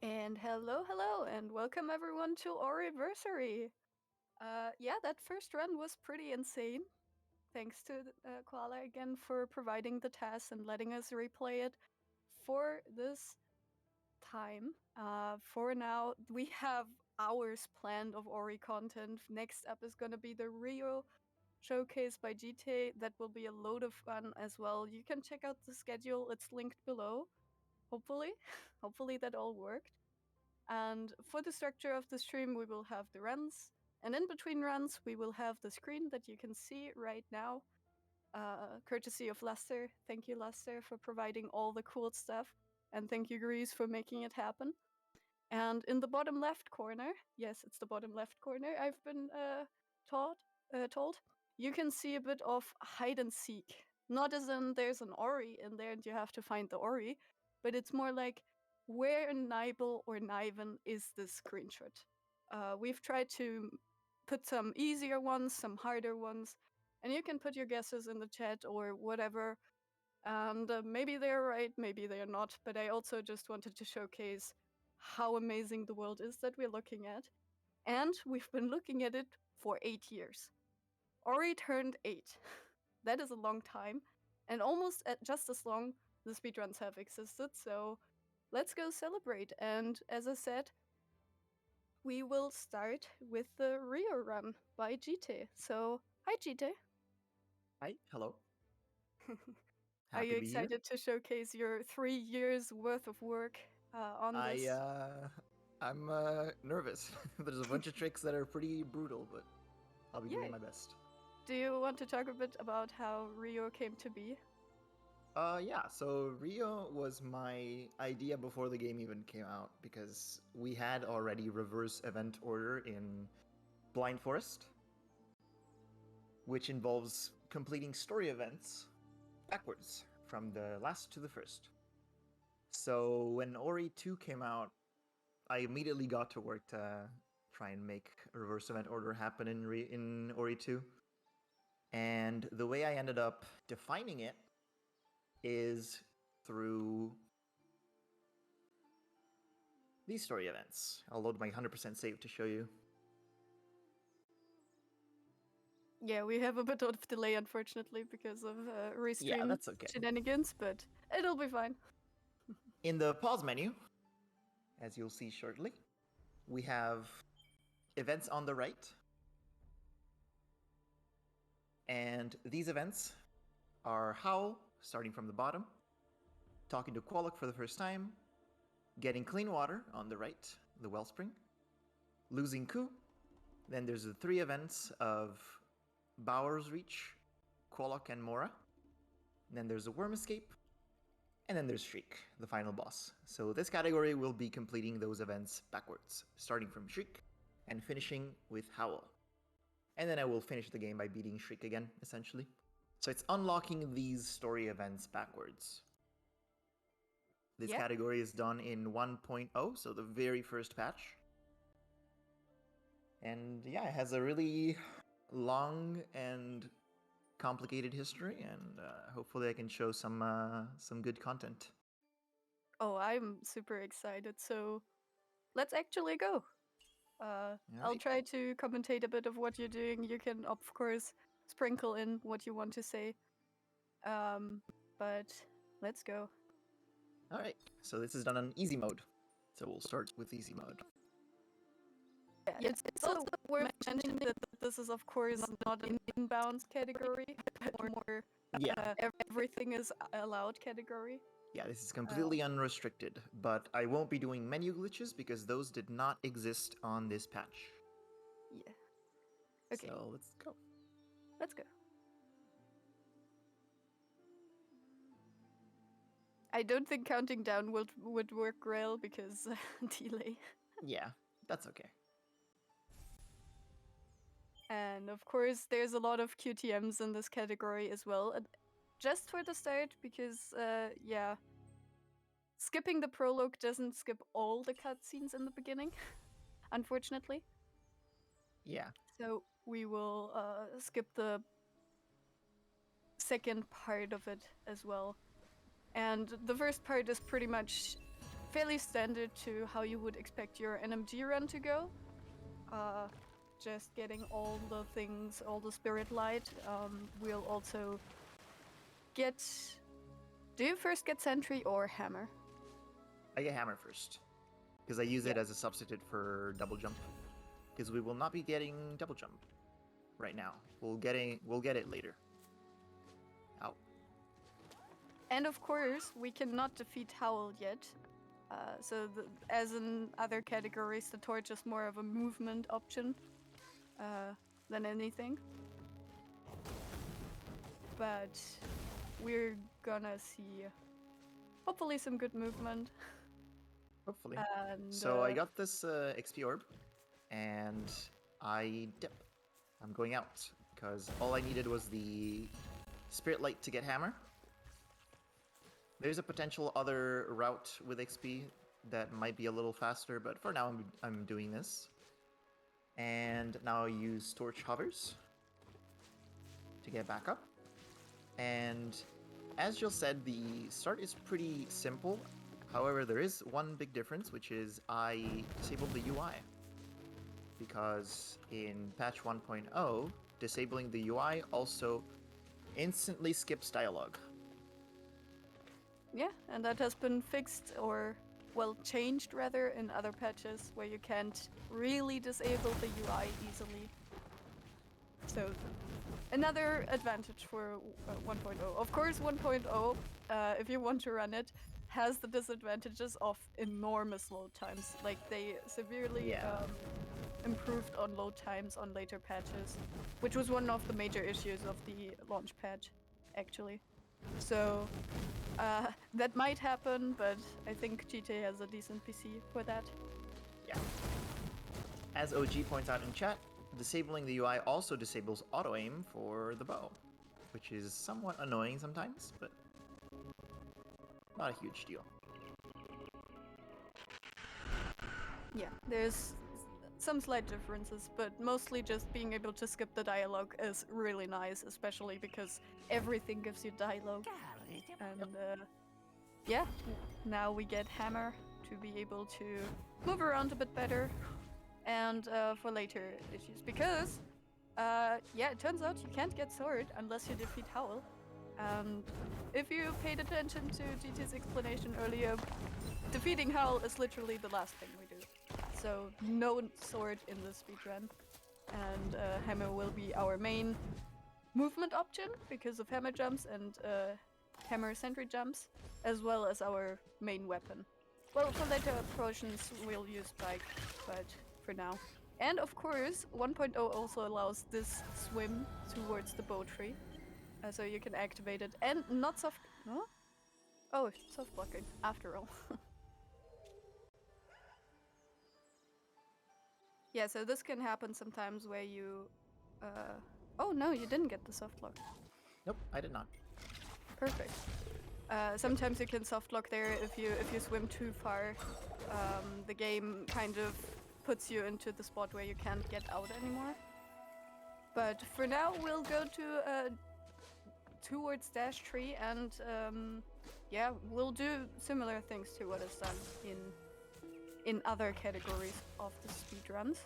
And hello, and welcome everyone to Oriversary. Yeah, that first run was pretty insane. Thanks to Koala again for providing the task and letting us replay it for this time. For now, we have hours planned of Ori content. Next up is going to be the Rio showcase by Jitae. That will be a load of fun as well. You can check out the schedule, it's linked below. Hopefully. Hopefully that all worked. And for the structure of the stream, we will have the runs. And in between runs, we will have the screen that you can see right now, courtesy of Lester. Thank you, Lester, for providing all the cool stuff. And thank you, Grease, for making it happen. And in the bottom left corner, yes, it's the bottom left corner, I've been told, you can see a bit of hide and seek. Not as in there's an Ori in there and you have to find the Ori, but it's more like, where in Nibel or Niven is this screenshot? We've tried to put some easier ones, some harder ones, and you can put your guesses in the chat or whatever. And maybe they're right, maybe they're not, but I also just wanted to showcase how amazing the world is that we're looking at. And we've been looking at it for 8 years. Ori turned 8. That is a long time, and almost just as long the speedruns have existed, so let's go celebrate. And as I said, we will start with the Rio run by Jitae. So, hi Jitae. Hi, hello. Are you Happy to be here. excited to showcase your 3 years worth of work on this? I'm nervous. There's a bunch of tricks that are pretty brutal, but I'll be doing my best. Do you want to talk a bit about how Rio came to be? Yeah, so Rio was my idea before the game even came out, because we had already reverse event order in Blind Forest, which involves completing story events backwards, from the last to the first. So when Ori 2 came out, I immediately got to work to try and make a reverse event order happen in Ori 2. And the way I ended up defining it is through these story events. I'll load my 100% save to show you. Yeah, we have a bit of delay, unfortunately, because of restream that's okay. shenanigans, but it'll be fine. In the pause menu, as you'll see shortly, we have events on the right. And these events are Howl, starting from the bottom, talking to Quallock for the first time, getting clean water on the right, the wellspring, losing Ku. Then there's the 3 events of Bower's Reach, Quallock, and Mora. And then there's a Worm Escape. And then there's Shriek, the final boss. So this category will be completing those events backwards, starting from Shriek and finishing with Howl. And then I will finish the game by beating Shriek again, essentially. So it's unlocking these story events backwards. This category is done in 1.0, so the very first patch. And yeah, it has a really long and complicated history, and hopefully I can show some good content. Oh, I'm super excited, so let's actually go. I'll try to commentate a bit of what you're doing. You can, of course, sprinkle in what you want to say. But let's go. Alright, so this is done on easy mode. So we'll start with easy mode. Yeah, it's also worth mentioning that this is, of course, not an inbound category, but more everything is allowed category. Yeah, this is completely unrestricted, but I won't be doing menu glitches because those did not exist on this patch. Yeah. Okay. So let's go. Let's go. I don't think counting down would work well because delay. Yeah, that's okay. And of course, there's a lot of QTMs in this category as well. Just for the start, because yeah, skipping the prologue doesn't skip all the cutscenes in the beginning, unfortunately. Yeah. So we will skip the second part of it as well. And the first part is pretty much fairly standard to how you would expect your NMG run to go. Just getting all the things, all the spirit light. We'll also get... Do you first get sentry or hammer? I get hammer first, because I use it as a substitute for double jump. Because we will not be getting double jump right now. We'll get it later. Ow. And of course, we cannot defeat Howl yet. So as in other categories, the torch is more of a movement option than anything. But we're gonna see hopefully some good movement. Hopefully. And, so I got this XP orb, and I dip. I'm going out, because all I needed was the spirit light to get hammer. There's a potential other route with XP that might be a little faster, but for now I'm doing this. And now I use torch hovers to get back up. And as Jill said, the start is pretty simple. However, there is one big difference, which is I disabled the UI. Because in patch 1.0, disabling the UI also instantly skips dialogue. Yeah, and that has been fixed, or, well, changed rather, in other patches where you can't really disable the UI easily. So, another advantage for 1.0. Of course, 1.0, if you want to run it, has the disadvantages of enormous load times. Like, they severely improved on load times on later patches, which was one of the major issues of the launch patch, actually. So, that might happen, but I think Jitae has a decent PC for that. Yeah. As OG points out in chat, disabling the UI also disables auto-aim for the bow, which is somewhat annoying sometimes, but not a huge deal. Yeah, there's some slight differences, but mostly just being able to skip the dialogue is really nice, especially because everything gives you dialogue. And yeah, now we get hammer to be able to move around a bit better, and for later issues, because yeah, it turns out you can't get sword unless you defeat Howl. And if you paid attention to GT's explanation earlier, defeating Howl is literally the last thing we do. So no sword in the speedrun, and hammer will be our main movement option because of hammer jumps and hammer sentry jumps, as well as our main weapon. Well, for later portions we'll use bike, but for now. And of course, 1.0 also allows this swim towards the bow tree, so you can activate it, and not soft... Huh? Oh, soft blocking, after all. Yeah, so this can happen sometimes where you... Oh no, you didn't get the soft lock. Nope, I did not. Perfect. Sometimes you can soft lock there if you swim too far. The game kind of puts you into the spot where you can't get out anymore. But for now, we'll go to towards dash tree, and yeah, we'll do similar things to what is done in other categories of the speedruns.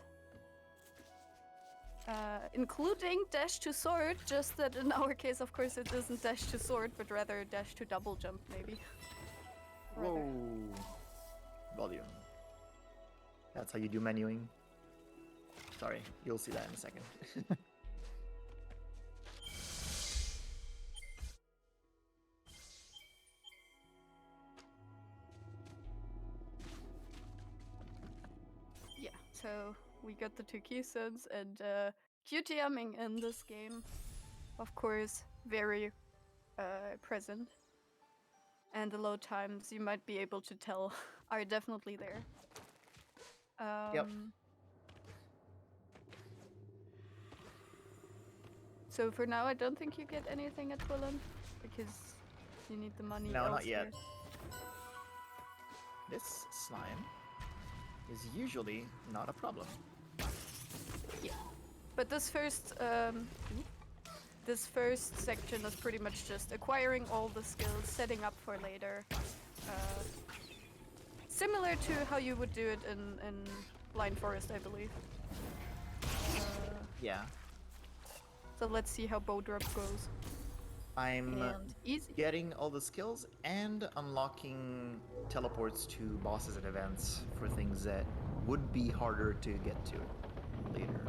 Including dash to sword, just that in our case, of course, it isn't dash to sword, but rather dash to double jump, maybe. Whoa. Volume. That's how you do menuing. Sorry, you'll see that in a second. Yeah, so we got the two keystones, and QTMing in this game, of course, very present. And the load times, you might be able to tell, are definitely there. Yep. So for now, I don't think you get anything at Twillen, because you need the money No, elsewhere. not yet. This slime is usually not a problem. Yeah, but this first section is pretty much just acquiring all the skills, setting up for later, similar to how you would do it in Blind Forest, I believe. Yeah. So let's see how bow drop goes. I'm And easy. getting all the skills and unlocking teleports to bosses and events for things that would be harder to get to later.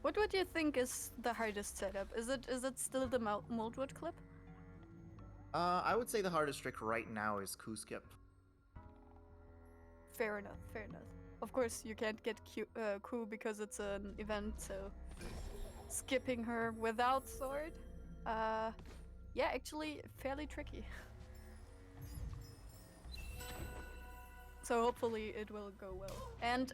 What would you think is the hardest setup? Is it still the Moldwood clip? I would say the hardest trick right now is Coup Skip. Fair enough, fair enough. Of course, you can't get Coup because it's an event, so skipping her without sword, yeah, actually fairly tricky. So hopefully it will go well. And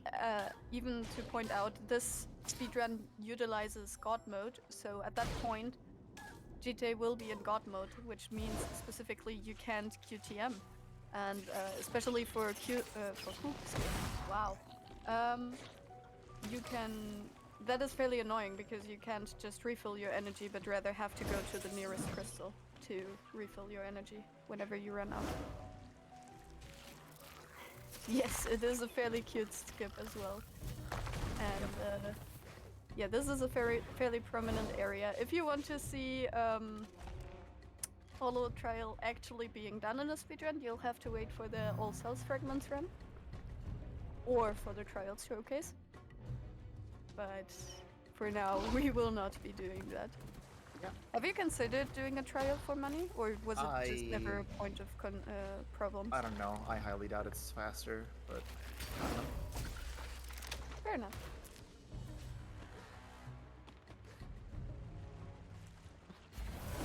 even to point out, this speedrun utilizes God mode, so at that point, Jitae will be in God mode, which means specifically you can't QTM. And especially for coup skip, wow. You can... That is fairly annoying because you can't just refill your energy, but rather have to go to the nearest crystal to refill your energy whenever you run out. Yes, it is a fairly cute skip as well. And yeah, this is a fairly prominent area. If you want to see Holo Trial actually being done in a speedrun, you'll have to wait for the All Cells Fragments run. Or for the Trial Showcase. But for now, we will not be doing that. Yeah. Have you considered doing a trial for money, or was it just never a point of problems? I don't know. I highly doubt it's faster, but I don't know. Fair enough.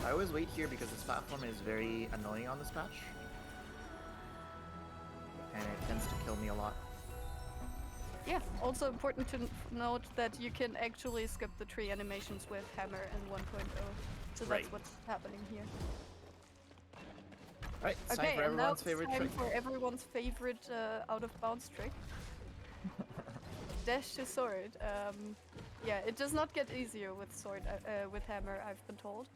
I always wait here because this platform is very annoying on this patch. And it tends to kill me a lot. Yeah, also important to note that you can actually skip the tree animations with Hammer in 1.0. So that's what's happening here. Right, it's okay, time for everyone's favorite trick. For everyone's favorite out-of-bounds trick. Dash to sword. Yeah, it does not get easier with sword, with Hammer, I've been told.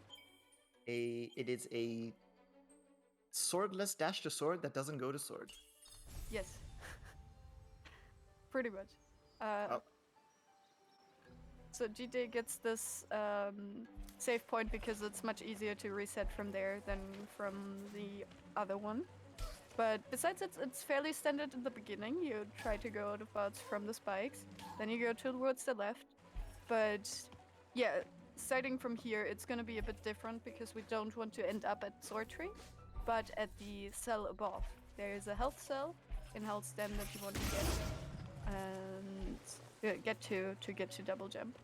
It is a swordless dash to sword that doesn't go to sword. Yes. Pretty much. So Jitae gets this save point because it's much easier to reset from there than from the other one. But besides it's fairly standard in the beginning. You try to go out of bounds from the spikes, then you go towards the left. But yeah, starting from here, it's gonna be a bit different because we don't want to end up at sword tree, but at the cell above. There is a health cell in health stem that you want to get. And get to double jump.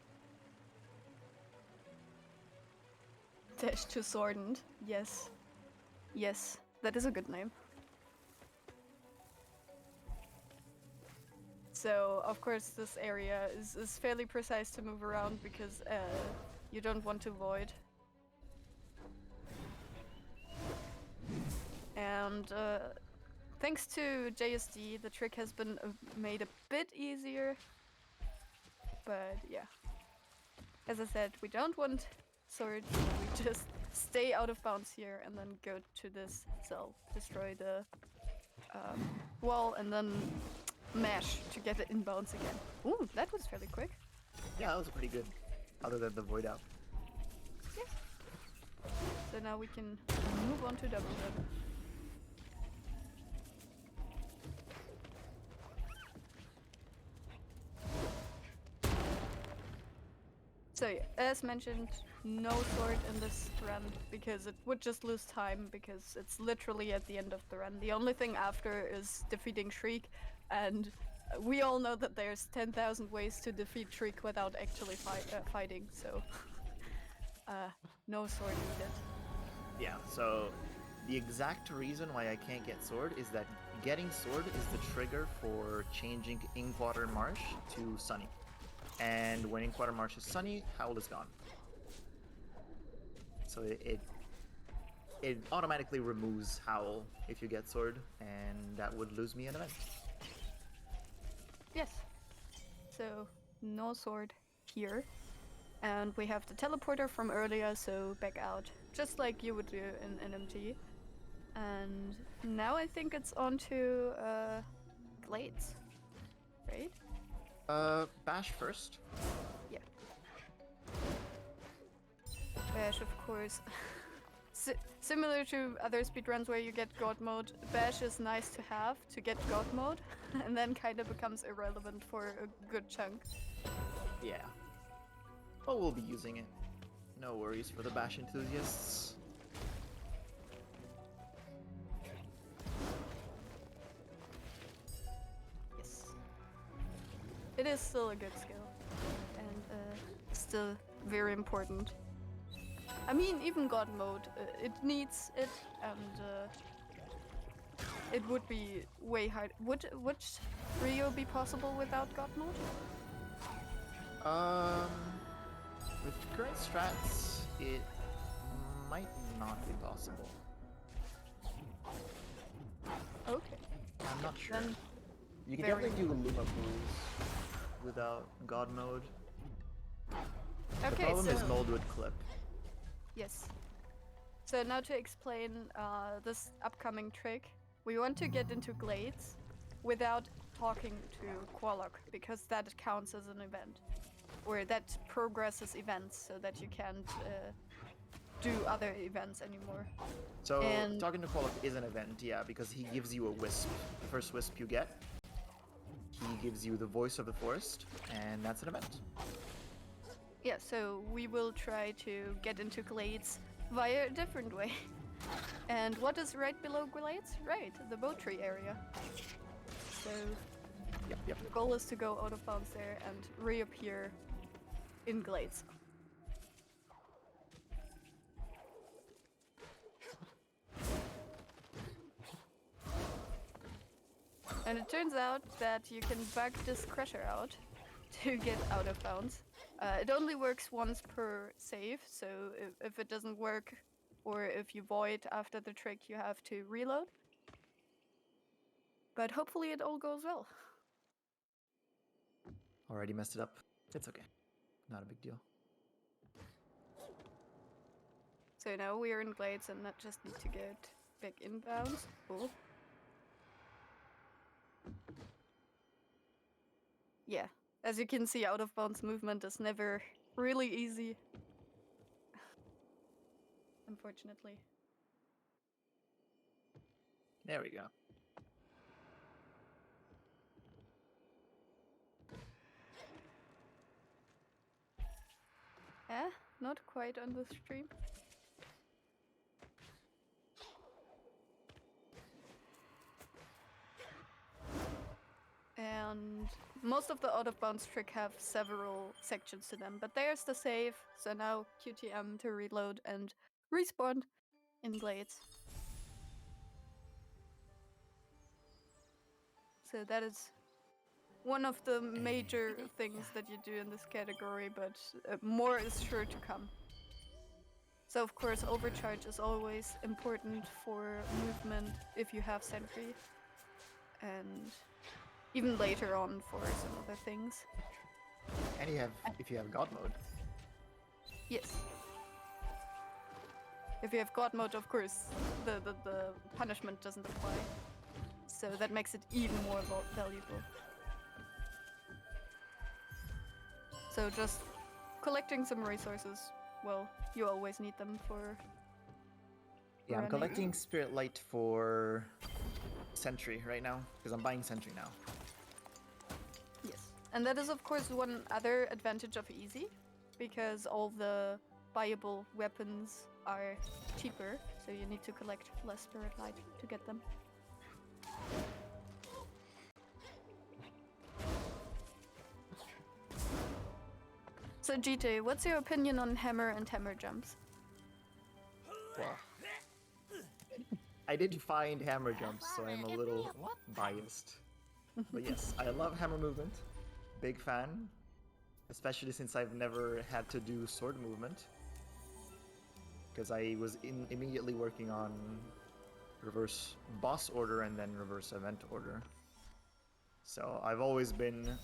Dash to Swordent, yes. Yes, that is a good name. So, of course, this area is fairly precise to move around because you don't want to void. And thanks to JSD, the trick has been made a bit easier. But yeah, as I said, we don't want sword, we just stay out of bounds here and then go to this cell, destroy the wall, and then mash to get it in bounds again. Ooh, that was fairly quick. Yeah, that was pretty good, other than the void out. Yes. So now we can move on to double jump. So yeah, as mentioned, no sword in this run because it would just lose time because it's literally at the end of the run. The only thing after is defeating Shriek, and we all know that there's 10,000 ways to defeat Shriek without actually fighting, so no sword needed. Yeah, so the exact reason why I can't get sword is that getting sword is the trigger for changing Inkwater Marsh to Sunny. And when Inkwater Marsh is Sunny, Howl is gone. So it automatically removes Howl if you get sword, and that would lose me an event. Yes. So no sword here. And we have the teleporter from earlier, so back out. Just like you would do in NMT. And now I think it's on to Glades, right? Bash first. Yeah. Bash, of course. Similar to other speedruns where you get God mode, Bash is nice to have to get God mode, and then kind of becomes irrelevant for a good chunk. Yeah. But we'll be using it. No worries for the Bash enthusiasts. Yes. It is still a good skill, and still very important. I mean, even God mode, it needs it, and it would be way hard. Would Rio be possible without God mode? With current strats, it might not be possible. Okay. I'm not sure. Then You can very definitely do Luma pools without God mode. okay. The problem so is mold would clip. yes. So now to explain this upcoming trick, we want to get into Glades without talking to Qualock, because that counts as an event, or that progresses events, so that you can't do other events anymore. So And talking to Qualock is an event, yeah, because he gives you a wisp. The first wisp you get, he gives you the voice of the forest, and that's an event. yeah, so we will try to get into Glades via a different way. And what is right below Glades? Right, the boat tree area. So Yep. the goal is to go out of bounds there and reappear in Glades. And it turns out that you can bug this crusher out to get out of bounds. It only works once per save, so if it doesn't work, or if you void after the trick, you have to reload. But hopefully it all goes well. Already messed it up. It's okay. Not a big deal. So now we are in Glades and not just need to get back inbounds. Oh. Yeah, as you can see, out of bounds movement is never really easy. Unfortunately. There we go. Not quite on the stream. And most of the out of bounds trick have several sections to them, but there's the save, so now QTM to reload and respawn in Glades. So that is one of the major things that you do in this category, but more is sure to come. So of course overcharge is always important for movement if you have sentry, and even later on for some other things. And if you have God mode. Yes. If you have God mode, of course, the punishment doesn't apply. So that makes it even more valuable. So just collecting some resources, well, you always need them for Yeah, I'm running. collecting Spirit Light for Sentry right now, because I'm buying Sentry now. Yes. And that is, of course, one other advantage of Easy, because all the buyable weapons are cheaper, so you need to collect less Spirit Light to get them. So Jitae, what's your opinion on hammer and hammer jumps? Well, I did find hammer jumps, so I'm a little biased. But yes, I love hammer movement. Big fan. Especially since I've never had to do sword movement. Because I was immediately working on reverse boss order and then reverse event order. So I've always been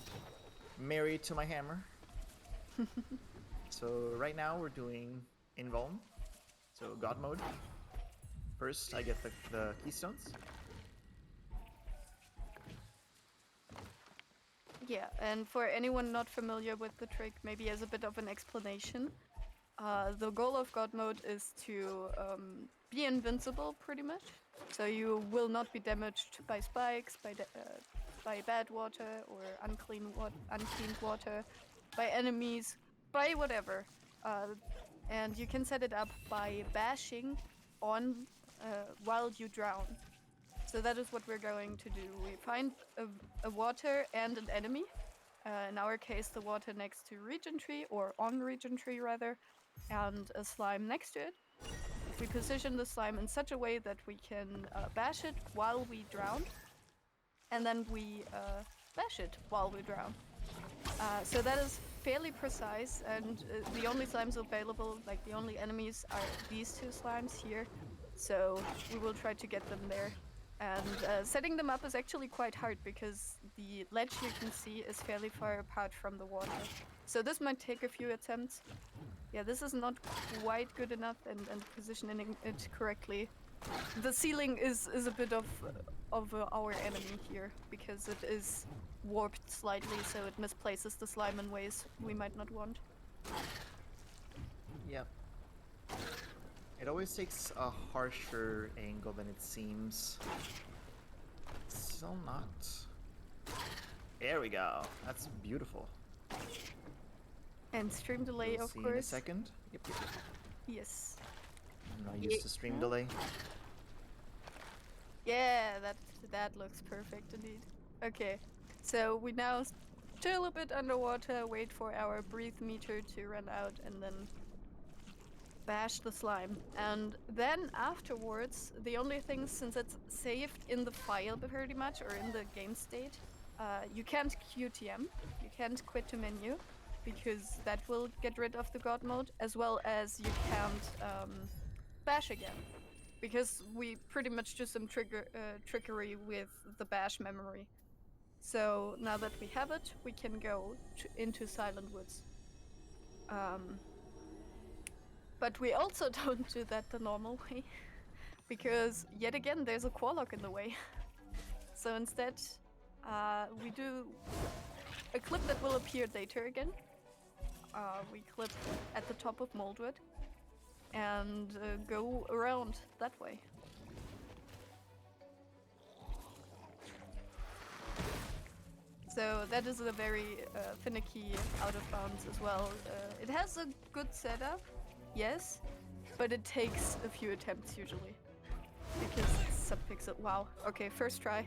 married to my hammer. So right now we're doing invuln, so God mode. First, I get the keystones. Yeah, and for anyone not familiar with the trick, maybe as a bit of an explanation, the goal of God mode is to be invincible, pretty much. So you will not be damaged by spikes, by bad water or uncleaned water, by enemies, by whatever. And you can set it up by bashing on while you drown. So that is what we're going to do. We find a water and an enemy. In our case, the water next to region tree, or on region tree rather, and a slime next to it. We position the slime in such a way that we can bash it while we drown, and then we bash it while we drown. So that is fairly precise, and the only slimes available, like the only enemies, are these two slimes here. So we will try to get them there. And setting them up is actually quite hard because the ledge you can see is fairly far apart from the water. So this might take a few attempts. Yeah, this is not quite good enough, and positioning it correctly. The ceiling is a bit of our enemy here because it is warped slightly, so it misplaces the slime in ways we might not want. Yep. It always takes a harsher angle than it seems. Still not. There we go. That's beautiful. And stream delay, We'll of see course. in a second. Yep. Yes. I'm not used to stream delay. Yeah, that looks perfect indeed. Okay, so we now chill a bit underwater, wait for our breathe meter to run out, and then bash the slime. And then afterwards, the only thing, since it's saved in the file pretty much, or in the game state, you can't QTM, you can't quit to menu, because that will get rid of the God mode, as well as you can't bash again. Because we pretty much do some trickery with the bash memory. So now that we have it, we can go into Silent Woods. But we also don't do that the normal way, because yet again there's a Qualark in the way. So instead, we do a clip that will appear later again. We clip at the top of Moldwood and go around that way. So that is a very finicky out of bounds as well. It has a good setup, yes, but it takes a few attempts usually because it's subpixel. Wow. Okay, first try.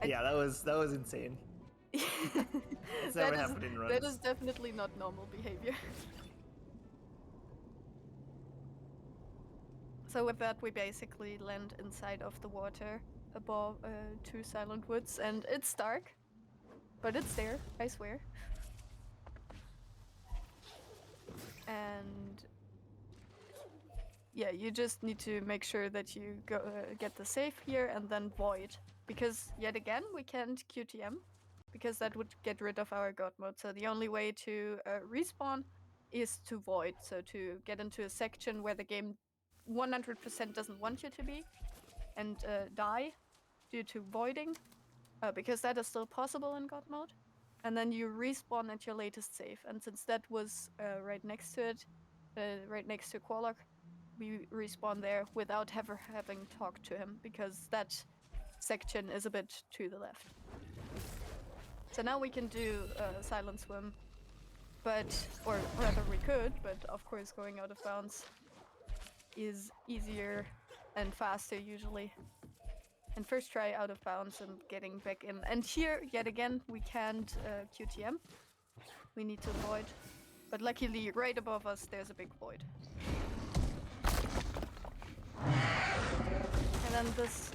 Yeah, that was insane. It's never happened in runs. That is definitely not normal behavior. So with that, we basically land inside of the water above two Silent Woods, and it's dark, but it's there, I swear. And yeah, you just need to make sure that you go get the save here and then void, because yet again we can't QTM, because that would get rid of our God mode. So the only way to respawn is to void, so to get into a section where the game 100% doesn't want you to be, and die due to voiding, because that is still possible in God mode. And then you respawn at your latest save. And since that was right next to it, right next to Qualark, we respawn there without ever having talked to him, because that section is a bit to the left. So now we can do Silent Swim, or rather we could, but of course going out of bounds is easier and faster usually. And first try out of bounds and getting back in. And here, yet again, we can't QTM. We need to void. But luckily, right above us, there's a big void. And then this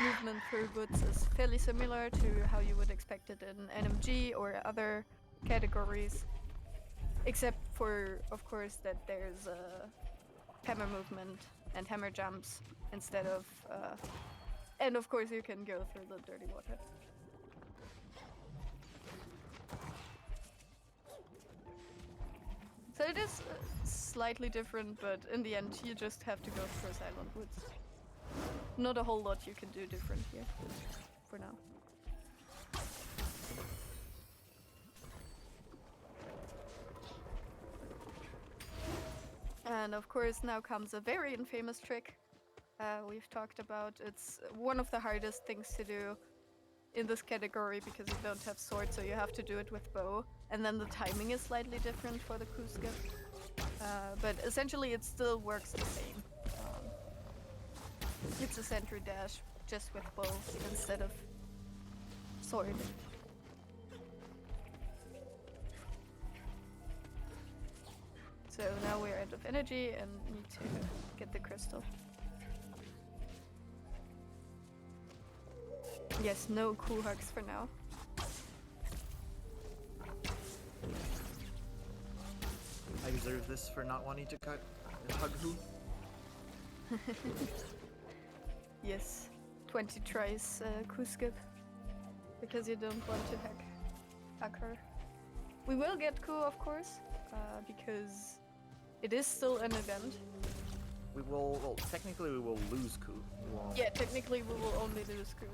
movement through woods is fairly similar to how you would expect it in NMG or other categories. Except for, of course, that there's hammer movement and hammer jumps instead of... and of course you can go through the dirty water. So it is slightly different, but in the end you just have to go for Silent Woods. Not a whole lot you can do different here, for now. And of course now comes a very infamous trick we've talked about. It's one of the hardest things to do in this category because you don't have sword, so you have to do it with bow. And then the timing is slightly different for the coup skip. But essentially it still works the same. It's a sentry dash, just with bow instead of sword. So now we're out of energy and need to get the crystal. Yes, no cool hugs for now. I deserve this for not wanting to hug who? Yes, 20 tries coup skip. Because you don't want to hack her. We will get coup, of course, because it is still an event. We will, well, technically we will lose coup. Yeah, technically we will only lose coup.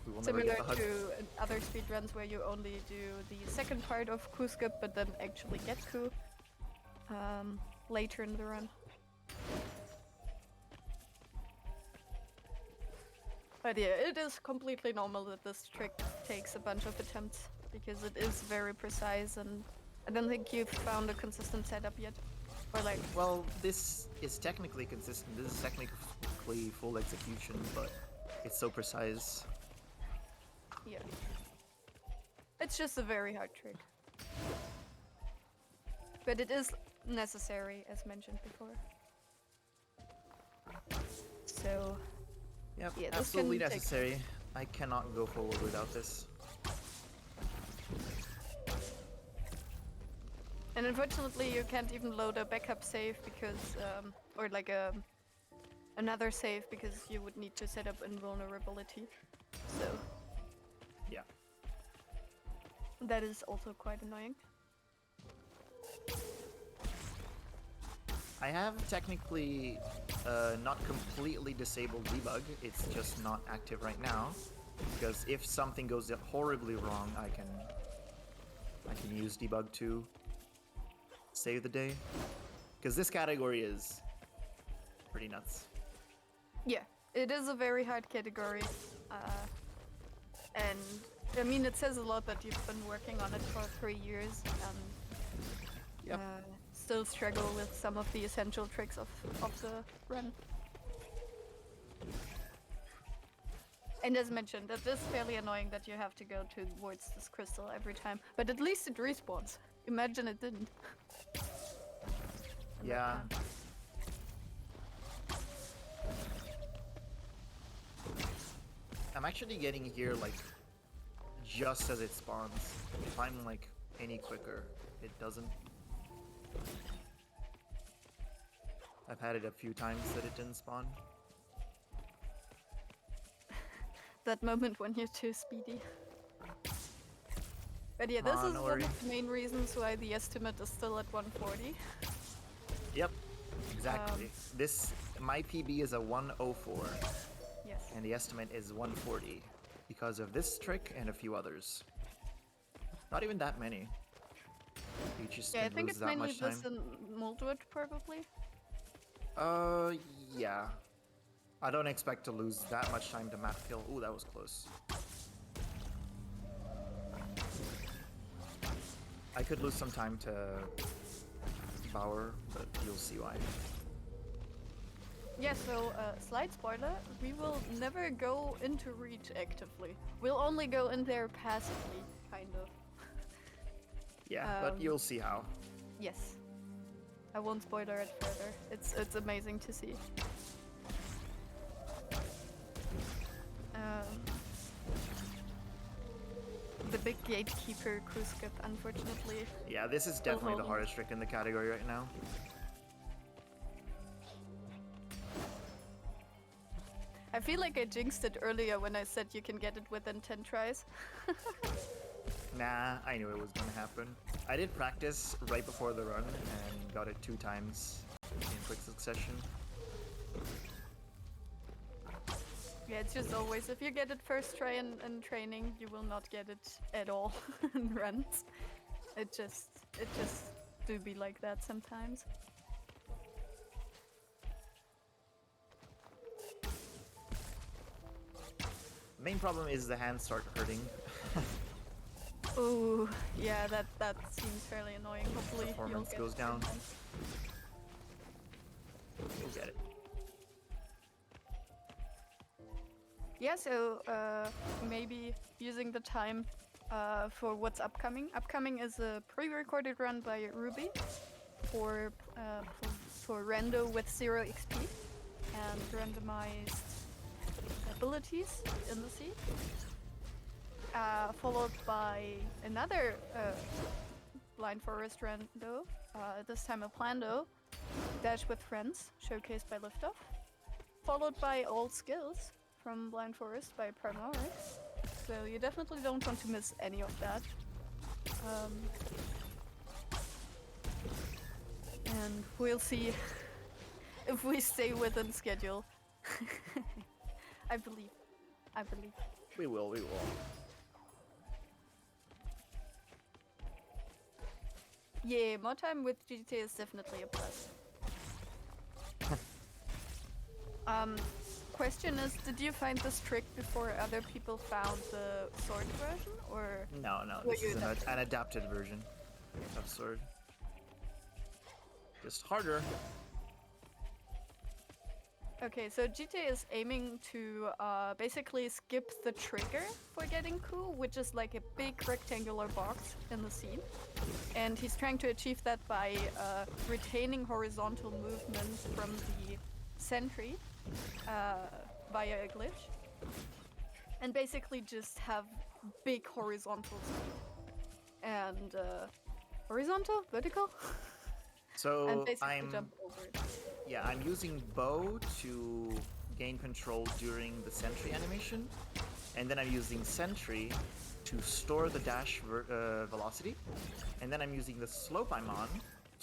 We will never Similar get the hug. to other speedruns where you only do the second part of coup skip, but then actually get coup later in the run. But yeah, it is completely normal that this trick takes a bunch of attempts, because it is very precise, and I don't think you've found a consistent setup yet. Or like... Well, this is technically consistent. This is technically full execution, but it's so precise. Yeah. It's just a very hard trick. But it is necessary, as mentioned before. So... Yep, yeah, absolutely necessary. I cannot go forward without this. And unfortunately you can't even load a backup save because, or like another save, because you would need to set up invulnerability. So... yeah. that is also quite annoying. I have technically not completely disabled debug, it's just not active right now. Because if something goes horribly wrong, I can use debug to save the day. Because this category is pretty nuts. Yeah, it is a very hard category. And I mean, it says a lot that you've been working on it for 3 years and Yep. still struggle with some of the essential tricks of the run. And as mentioned, it is fairly annoying that you have to go towards this crystal every time, but at least it respawns. Imagine it didn't. Yeah. I'm actually getting here like just as it spawns. If I'm like any quicker, it doesn't. I've had it a few times that it didn't spawn. That moment when you're too speedy. But yeah, this is one of the main reasons why the estimate is still at 140. Yep, exactly. My PB is a 104. Yes. And the estimate is 140 because of this trick and a few others. Not even that many. You just yeah, I didn't think lose it's that mainly much time. this and Moldwood, probably. Yeah. I don't expect to lose that much time to map kill. Ooh, that was close. I could lose some time to Bower, but you'll see why. Yeah, so slight spoiler, we will never go into reach actively. We'll only go in there passively, kind of. Yeah, but you'll see how. Yes. I won't spoiler it further. It's amazing to see. The big gatekeeper crew skip, unfortunately. Yeah, this is definitely the hardest trick in the category right now. I feel like I jinxed it earlier when I said you can get it within 10 tries. Nah, I knew it was gonna happen. I did practice right before the run and got it 2 times in quick succession. Yeah, it's just always, if you get it first try in training, you will not get it at all in runs. It just do be like that sometimes. Main problem is the hands start hurting. Ooh, yeah, that seems fairly annoying. Hopefully Performance you'll goes get down. it. We'll get it. Yeah, so maybe using the time for what's upcoming. Upcoming is a pre-recorded run by Ruby for rando with 0 XP and randomized abilities in the sea. Followed by another Blind Forest rando, this time a Plando, Dash with Friends, showcased by Liftoff. Followed by All Skills from Blind Forest by Primoris. So you definitely don't want to miss any of that. And we'll see if we stay within schedule. I believe. We will. Yeah, more time with Jitae is definitely a plus. Question is, did you find this trick before other people found the sword version, or? No, this is an adapted version of sword. Just harder. Okay, so Jitae is aiming to basically skip the trigger for getting Ku, which is like a big rectangular box in the scene. And he's trying to achieve that by retaining horizontal movement from the sentry via a glitch. And basically just have big horizontal speed. And horizontal? Vertical? So and basically jump over it. Yeah, I'm using bow to gain control during the sentry animation, and then I'm using sentry to store the dash velocity, and then I'm using the slope I'm on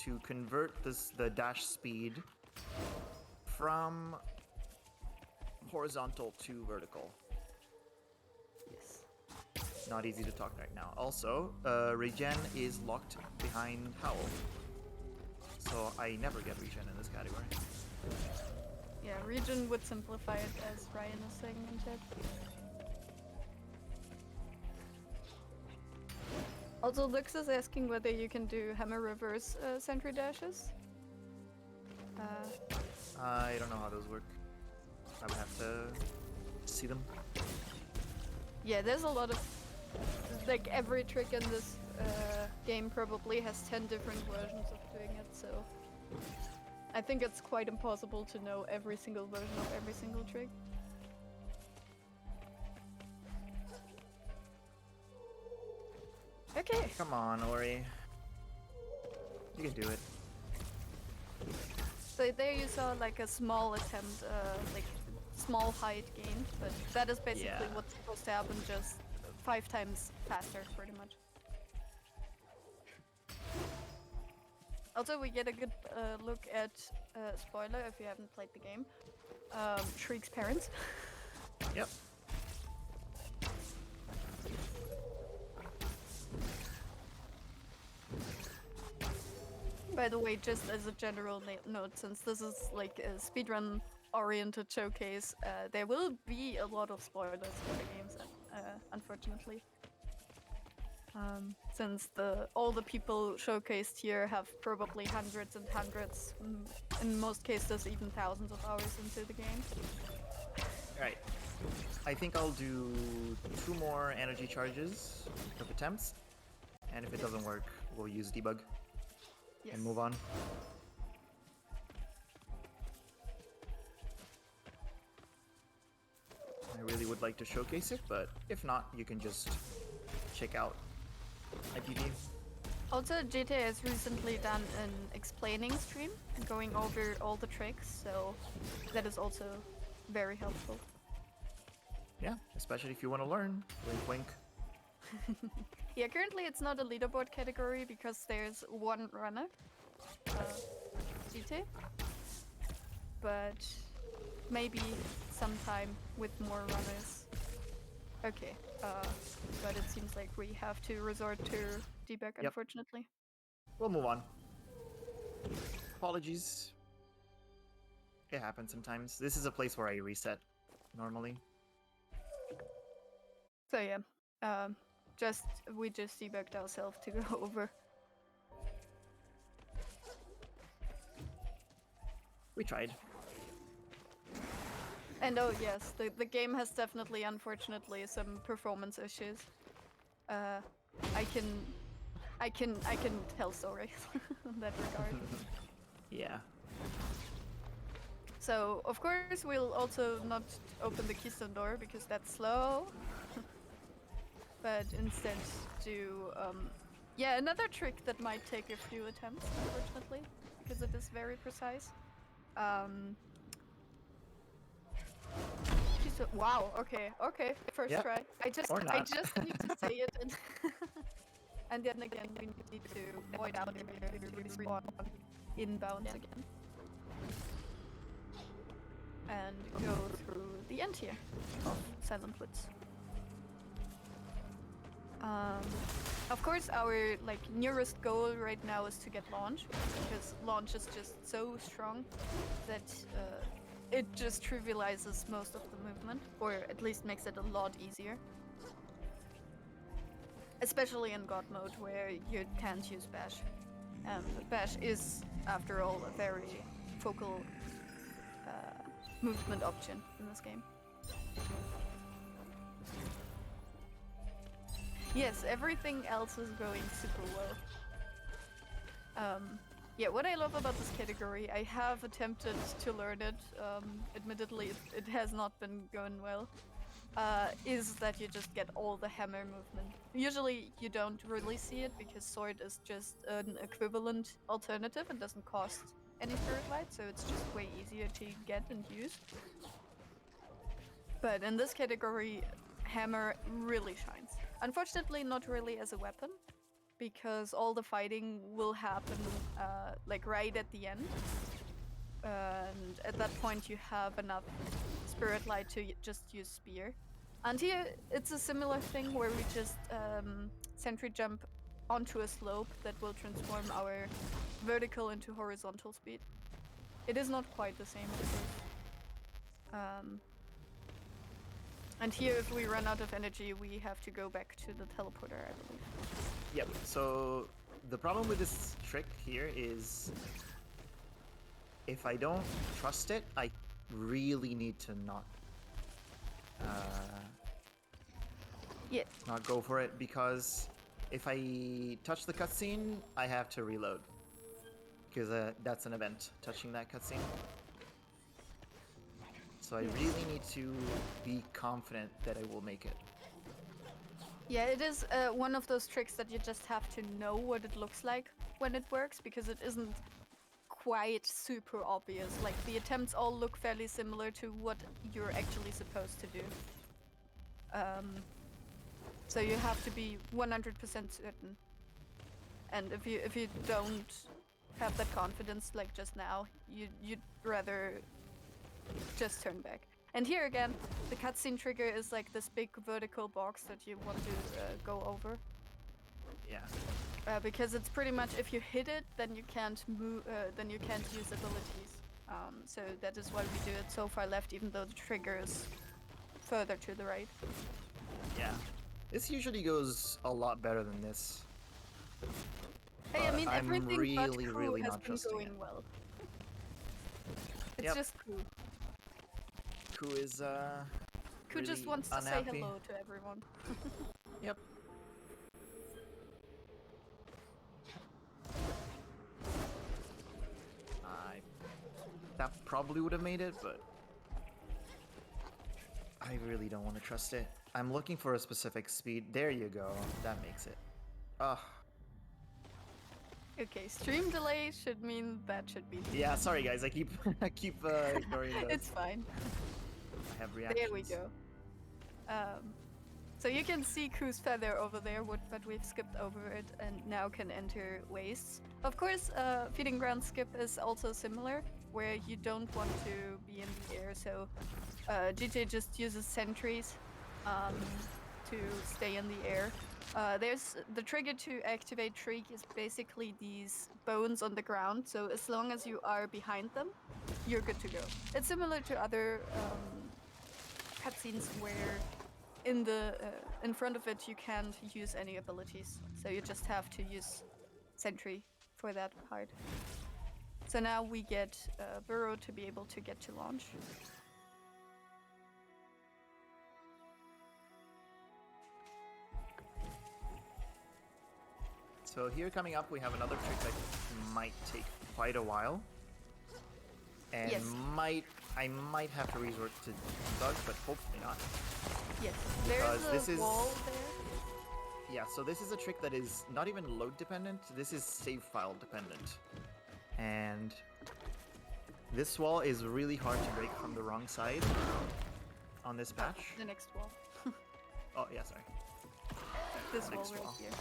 to convert the dash speed from horizontal to vertical. Yes. Not easy to talk right now. Also, regen is locked behind Howl. So I never get regen in this category. Yeah, regen would simplify it, as Ryan is saying in chat. Also, Lux is asking whether you can do hammer reverse sentry dashes. I don't know how those work. I would have to see them. Yeah, there's a lot of... Like, every trick in this game probably has 10 different versions of doing it, so... I think it's quite impossible to know every single version of every single trick. Okay. Come on, Ori. You can do it. So there you saw like a small attempt, like small height gain, but that is basically what's supposed to happen, just 5 times faster, pretty much. Also, we get a good look at, spoiler if you haven't played the game, Shriek's parents. Yep. By the way, just as a general note, since this is like a speedrun-oriented showcase, there will be a lot of spoilers for the games, unfortunately. Since all the people showcased here have probably hundreds and hundreds, in most cases even thousands of hours into the game. Alright. I think I'll do 2 more energy charges of attempts, and if it doesn't work, we'll use debug. Yes. And move on. I really would like to showcase it, but if not, you can just check out IPV. Also, Jitae has recently done an explaining stream, going over all the tricks, so that is also very helpful. Yeah, especially if you want to learn. Wink, wink. Yeah, currently it's not a leaderboard category because there's one runner, Jitae. But maybe sometime with more runners. Okay, but it seems like we have to resort to debug, Yep. unfortunately. We'll move on. Apologies. It happens sometimes. This is a place where I reset normally. So yeah, we just debugged ourselves to go over. We tried. And oh yes, the game has definitely, unfortunately, some performance issues. I can tell stories in that regard. Yeah. So of course we'll also not open the keystone door because that's slow. But instead do yeah, another trick that might take a few attempts, unfortunately, because it is very precise. Wow. Okay. First Yep. try. I just need to say it, and then again we need to void out to respawn inbounds again, and go through the end here of Silent Woods. Of course, our nearest goal right now is to get launch, because launch is just so strong that it just trivializes most of the movement, or at least makes it a lot easier. Especially in God mode, where you can't use bash. Bash is, after all, a very focal movement option in this game. Yes, everything else is going super well. Yeah, what I love about this category, I have attempted to learn it, admittedly it has not been going well, is that you just get all the hammer movement. Usually you don't really see it because sword is just an equivalent alternative and doesn't cost any spirit light, so it's just way easier to get and use. But in this category, hammer really shines. Unfortunately, not really as a weapon, because all the fighting will happen right at the end. And at that point you have enough spirit light to just use spear. And here it's a similar thing where we just sentry jump onto a slope that will transform our vertical into horizontal speed. It is not quite the same, of course. And here, if we run out of energy, we have to go back to the teleporter, I believe. Yep, so the problem with this trick here is if I don't trust it, I really need to not go for it, because if I touch the cutscene, I have to reload, because that's an event, touching that cutscene. So I really need to be confident that I will make it. Yeah, it is one of those tricks that you just have to know what it looks like when it works, because it isn't quite super obvious. Like, the attempts all look fairly similar to what you're actually supposed to do. So you have to be 100% certain. And if you don't have that confidence, like just now, you'd rather just turn back. And here again, the cutscene trigger is like this big vertical box that you want to go over. Yeah. Because it's pretty much, if you hit it, then you can't move. Then you can't use abilities. So that is why we do it so far left, even though the trigger is further to the right. Yeah. This usually goes a lot better than this. Hey, I mean, everything really, but Ku really has not been trusting going it. well. It's just Ku. Ku is Ku really just wants to unhappy. say hello to everyone. Yep. That probably would have made it, but I really don't want to trust it. I'm looking for a specific speed. There you go. That makes it. Ugh. Okay, stream delay should mean that should be. Yeah, sorry guys. I keep ignoring those. It's fine. I have reactions. There we go. So you can see Ku's feather over there, but we've skipped over it and now can enter Wastes. Of course, feeding ground skip is also similar, where you don't want to be in the air, so Jitae just uses sentries to stay in the air. There's the trigger to activate Shriek is basically these bones on the ground, so as long as you are behind them, you're good to go. It's similar to other cutscenes where in front of it you can't use any abilities, so you just have to use sentry for that part. So now we get Burrow to be able to get to launch. So here coming up, we have another trick that might take quite a while. And Yes. I might have to resort to debug, but hopefully not. Yes, Because there's this a wall is- there. Yeah, so this is a trick that is not even load dependent, this is save file dependent. And this wall is really hard to break from the wrong side on this patch. The next wall. Oh, yeah, sorry. This wall Next right wall. here.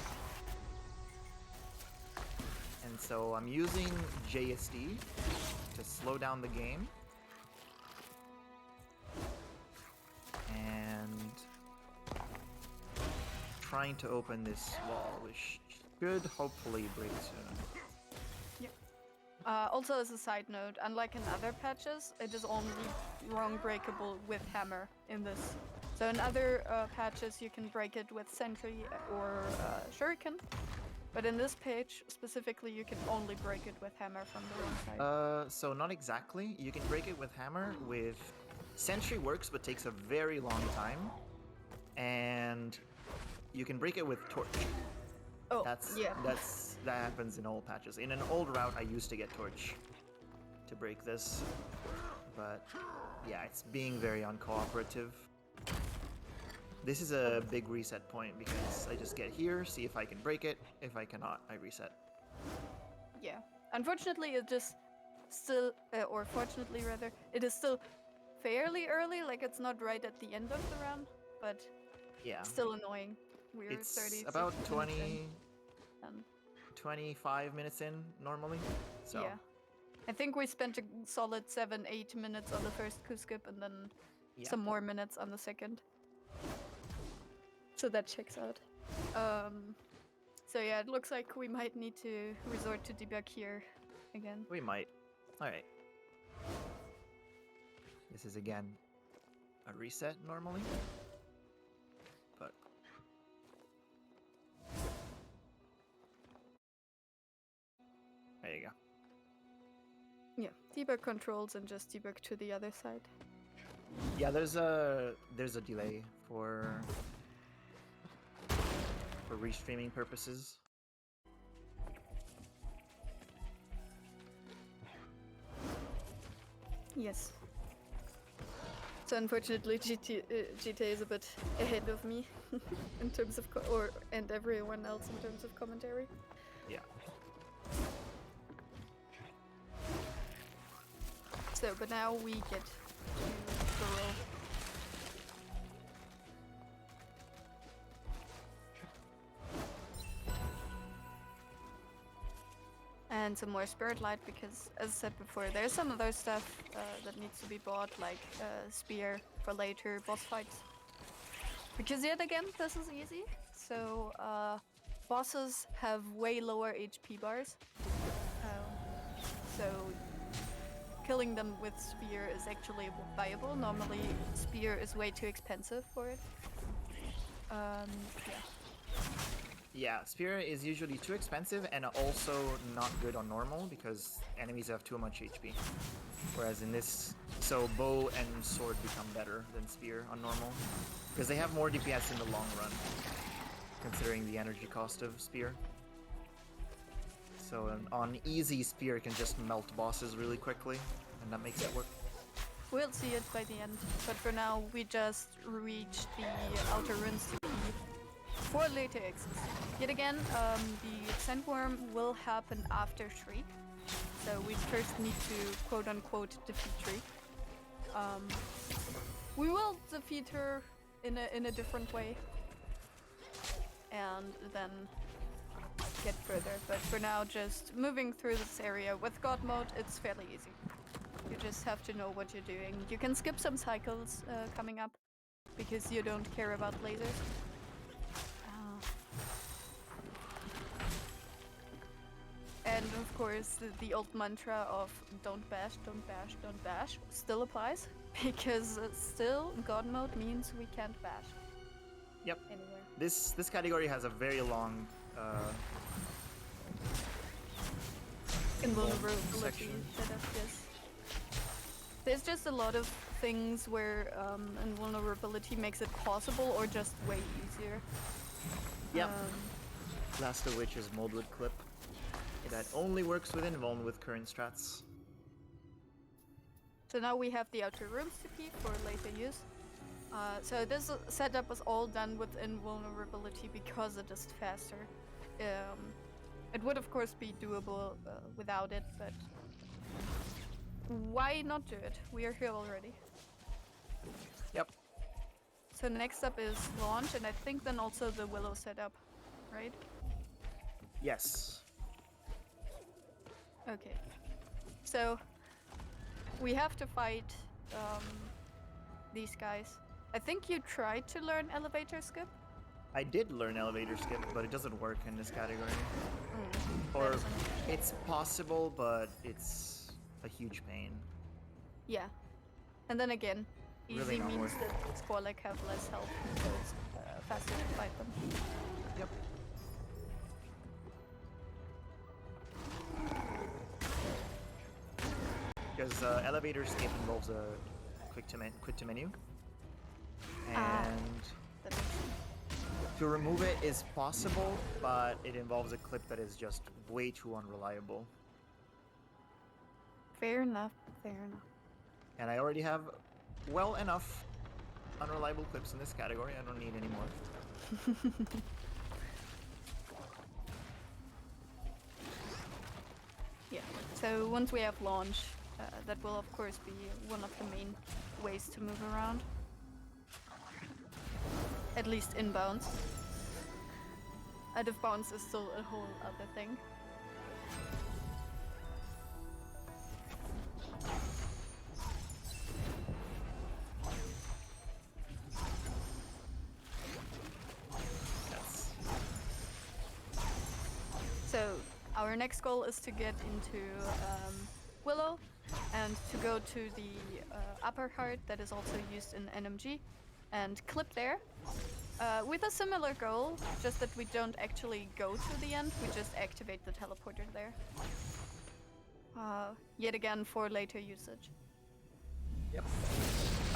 And so I'm using JSD to slow down the game. And trying to open this wall, which should hopefully break soon. Also, as a side note, unlike in other patches, it is only wrong breakable with hammer in this. So in other patches, you can break it with sentry or shuriken, but in this page specifically, you can only break it with hammer from the wrong side. So not exactly. You can break it with hammer. With sentry works, but takes a very long time. And you can break it with torch. Oh, That happens in all patches. In an old route, I used to get torch to break this, but yeah, it's being very uncooperative. This is a big reset point because I just get here, see if I can break it. If I cannot, I reset. Yeah. Unfortunately, it just still, or fortunately rather, it is still fairly early. Like it's not right at the end of the round, but Yeah, still annoying. We're it's 36 about minutes 20, in, and 25 minutes in normally. So yeah. I think we spent a solid 7-8 minutes on the first Q skip and then yeah. some more minutes on the second. So that checks out. So yeah, it looks like we might need to resort to debug here again. We might. Alright. This is again a reset normally. But there you go. Yeah, debug controls and just debug to the other side. Yeah, there's a delay for restreaming purposes. Yes. So unfortunately, Jitae is a bit ahead of me in terms of and everyone else in terms of commentary. Yeah. So, but now we get to Burrow. And some more Spirit Light because, as I said before, there's some other stuff that needs to be bought, like Spear for later boss fights. Because yet again, this is easy. So bosses have way lower HP bars. So killing them with Spear is actually viable. Normally, Spear is way too expensive for it. Yeah. Yeah, Spear is usually too expensive and also not good on normal because enemies have too much HP. Whereas in this, so bow and sword become better than Spear on normal because they have more DPS in the long run, considering the energy cost of Spear. So on easy, Spear can just melt bosses really quickly, and that makes it work. We'll see it by the end, but for now we just reached the Outer Runes TP for later access. Yet again, the Sandworm will happen after Shriek, so we first need to quote-unquote defeat Shriek. We will defeat her in a different way, and then get further. But for now, just moving through this area. With God mode, it's fairly easy. You just have to know what you're doing. You can skip some cycles coming up because you don't care about lasers. And of course, the old mantra of don't bash, don't bash, don't bash still applies, because still God mode means we can't bash. Yep. Anywhere. This category has a very long invulnerability setup, yes. There's just a lot of things where invulnerability makes it possible or just way easier. Yep. Last of which is Moldwood Clip. That only works with invuln with current strats. So now we have the outer rooms to keep for later use. So this setup was all done with invulnerability because it is faster. It would of course be doable without it, but why not do it? We are here already. Yep. So next up is launch, and I think then also the Willow setup, right? Yes. Okay. So we have to fight these guys. I think you tried to learn elevator skip? I did learn elevator skip, but it doesn't work in this category. Or it's possible, but it's a huge pain. Yeah. And then again, Really easy not means worth it. that Squalek have less health, so it's faster to fight them. Yep. Because elevator skip involves a quick to menu, and That makes sense. to remove it is possible, but it involves a clip that is just way too unreliable. Fair enough, fair enough. And I already have well enough unreliable clips in this category. I don't need any more. Yeah, so once we have launch, that will of course be one of the main ways to move around. At least inbounds. Out of bounds is still a whole other thing. So our next goal is to get into Willow and to go to the upper heart that is also used in NMG and clip there. With a similar goal, just that we don't actually go to the end, we just activate the teleporter there. Yet again for later usage. Yep.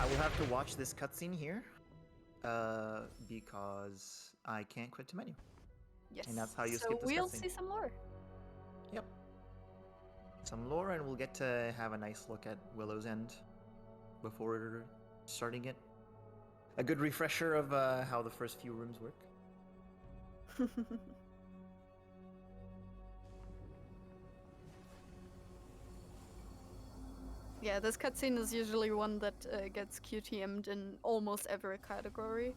I will have to watch this cutscene here, because I can't quit to menu. Yes. And that's how you so skip this we'll cutscene. see some lore. Yep. Some lore, and we'll get to have a nice look at Willow's End before starting it. A good refresher of how the first few rooms work. Yeah, this cutscene is usually one that gets QTM'd in almost every category.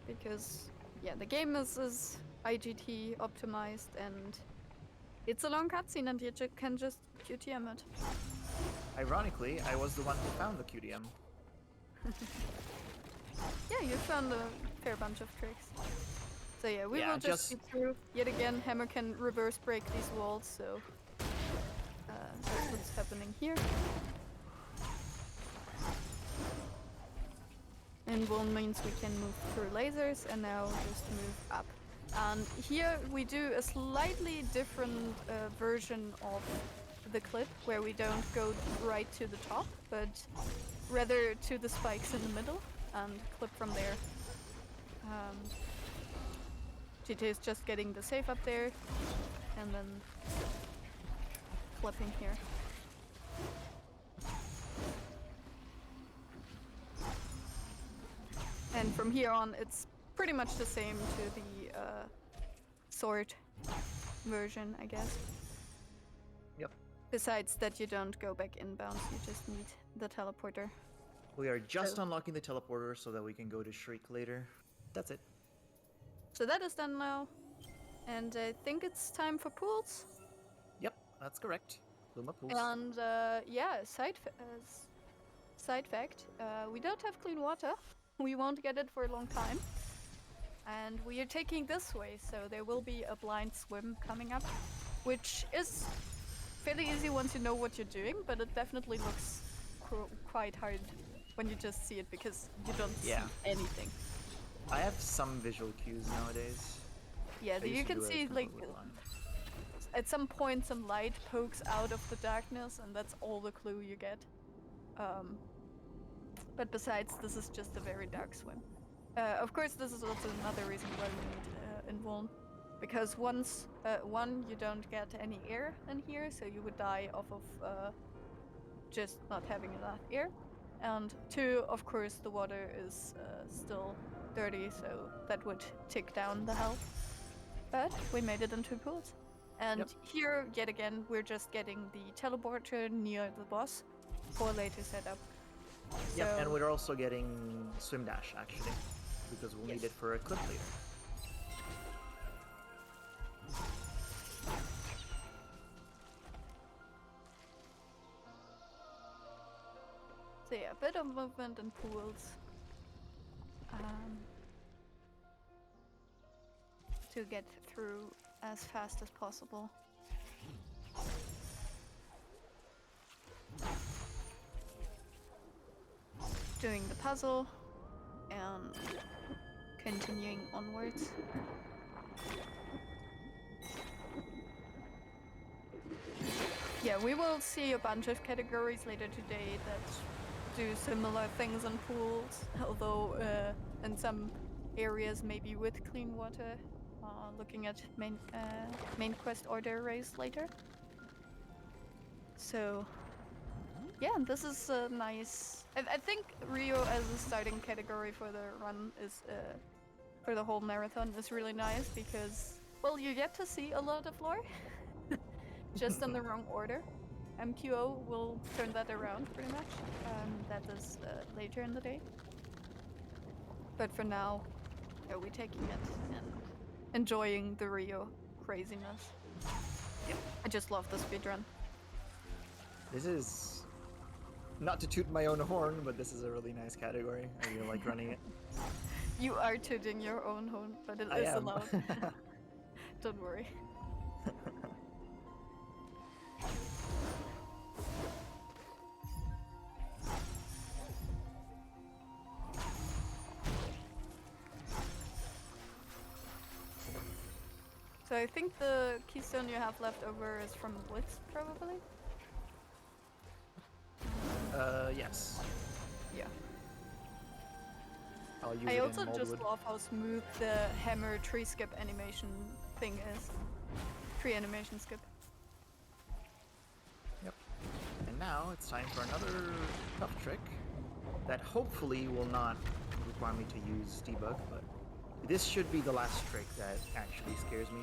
Because, yeah, the game is IGT optimized and it's a long cutscene and you can just QTM it. Ironically, I was the one who found the QDM. Yeah, you found a fair bunch of tricks. So yeah, we Yeah, will just get through. Yet again, Hammer can reverse break these walls, so that's what's happening here. And one means we can move through lasers, and now just move up. And here we do a slightly different version of the clip, where we don't go right to the top, but rather to the spikes in the middle, and clip from there. Jitae is just getting the save up there, and then flipping here. And from here on, it's pretty much the same to the sword version, I guess. Yep. Besides that, you don't go back inbound, you just need the teleporter. We are just unlocking the teleporter so that we can go to Shriek later. That's it. So that is done now. And I think it's time for pools. Yep, that's correct. Luma pools. And yeah, side fact, we don't have clean water. We won't get it for a long time. And we are taking this way, so there will be a blind swim coming up, which is fairly easy once you know what you're doing, but it definitely looks quite hard when you just see it because you don't see anything. I have some visual cues nowadays. Yeah, you can see like at some point some light pokes out of the darkness, and that's all the clue you get. But besides, this is just a very dark swim. Of course, this is also another reason why we need Invuln, because once, one, you don't get any air in here, so you would die off of just not having enough air, and two, of course, the water is still dirty, so that would tick down the health. But we made it into pools. And here, yet again, we're just getting the teleporter near the boss for later setup. Yep, So, and we're also getting swim dash, actually, because we'll need it for a clip later. so yeah, a bit of movement in pools. To get through as fast as possible. Doing the puzzle and continuing onwards. Yeah, we will see a bunch of categories later today that do similar things in pools, although in some areas maybe with clean water. Looking at main quest order race later. So yeah, this is a nice. I think Rio as a starting category for the run is for the whole marathon is really nice because, well, you get to see a lot of lore, just in the wrong order. MQO will turn that around pretty much. That is later in the day. But for now, we're taking it and enjoying the Rio craziness. Yep. I just love the speedrun. This is, not to toot my own horn, but this is a really nice category. I really like running it. You are tooting your own horn, but it is allowed. Don't worry. So I think the keystone you have left over is from Wisps, probably? Yes. Yeah. I'll use I it also in just Moldwood. love how smooth the hammer tree skip animation thing is. Tree animation skip. Yep. And now it's time for another tough trick that hopefully will not require me to use debug, but this should be the last trick that actually scares me.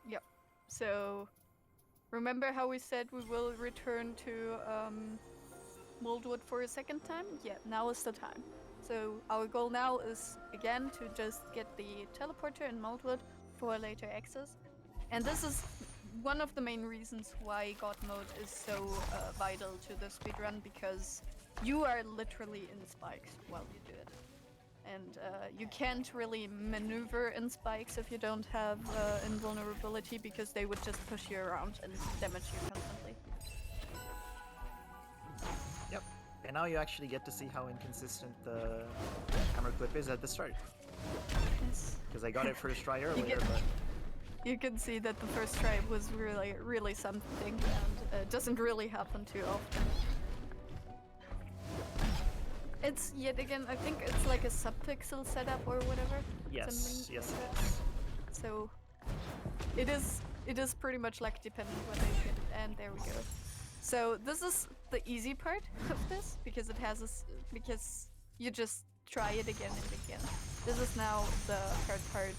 Yep. So, remember how we said we will return to Moldwood for a second time? Yeah, now is the time. So our goal now is, again, to just get the teleporter in Moldwood for later access. And this is one of the main reasons why God Mode is so vital to the speedrun, because you are literally in spikes while you do it. And you can't really maneuver in spikes if you don't have invulnerability, because they would just push you around and damage you constantly. Yep. And now you actually get to see how inconsistent the hammer clip is at the start. Yes. Because I got it first try earlier, but... You can see that the first try was really something, and it doesn't really happen too often. It's, yet again, I think it's like a subpixel setup or whatever. Yes, yes. So it is pretty much like dependent when they hit it, and there we go. So this is the easy part of this, because it has because you just try it again and again. This is now the hard part,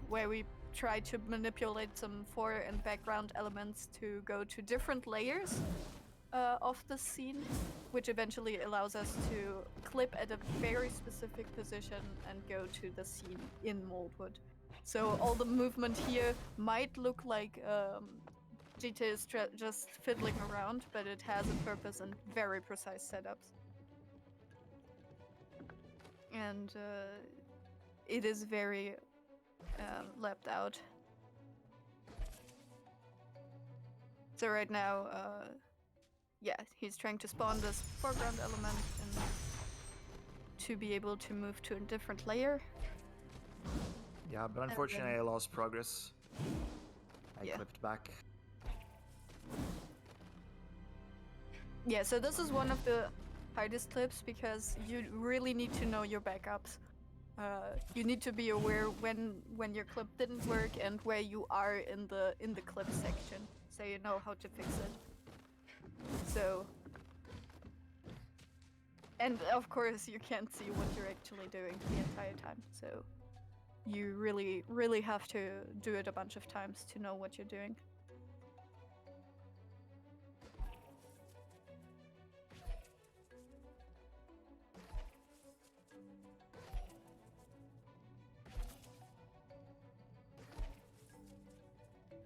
where we try to manipulate some fore and background elements to go to different layers of the scene, which eventually allows us to clip at a very specific position and go to the scene in Moldwood. So all the movement here might look like Jitae is just fiddling around, but it has a purpose and very precise setups. And it is very lapped out. So right now, yeah, he's trying to spawn this foreground element and to be able to move to a different layer. Yeah, but unfortunately I lost progress. I clipped back. Yeah, so this is one of the hardest clips because you really need to know your backups. You need to be aware when your clip didn't work and where you are in the clip section, so you know how to fix it. So, and of course you can't see what you're actually doing the entire time. So you really have to do it a bunch of times to know what you're doing.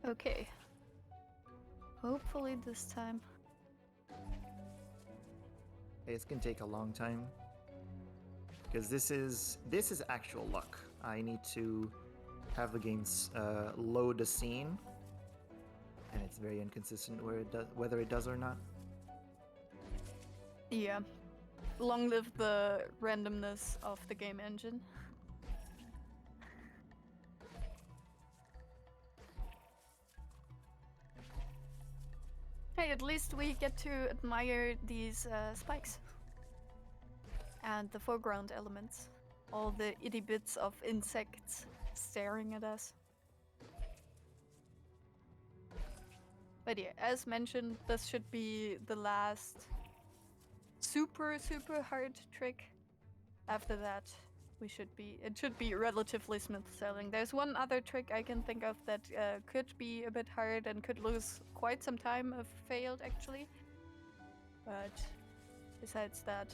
Okay. Hopefully this time. It's gonna take a long time because this is actual luck. I need to have the games load a scene, and it's very inconsistent whether it does or not. Yeah. Long live the randomness of the game engine. Hey, at least we get to admire these spikes. And the foreground elements. All the itty bits of insects staring at us. But yeah, as mentioned, this should be the last super hard trick. After that, it should be relatively smooth sailing. There's one other trick I can think of that could be a bit hard and could lose quite some time if failed actually. But besides that,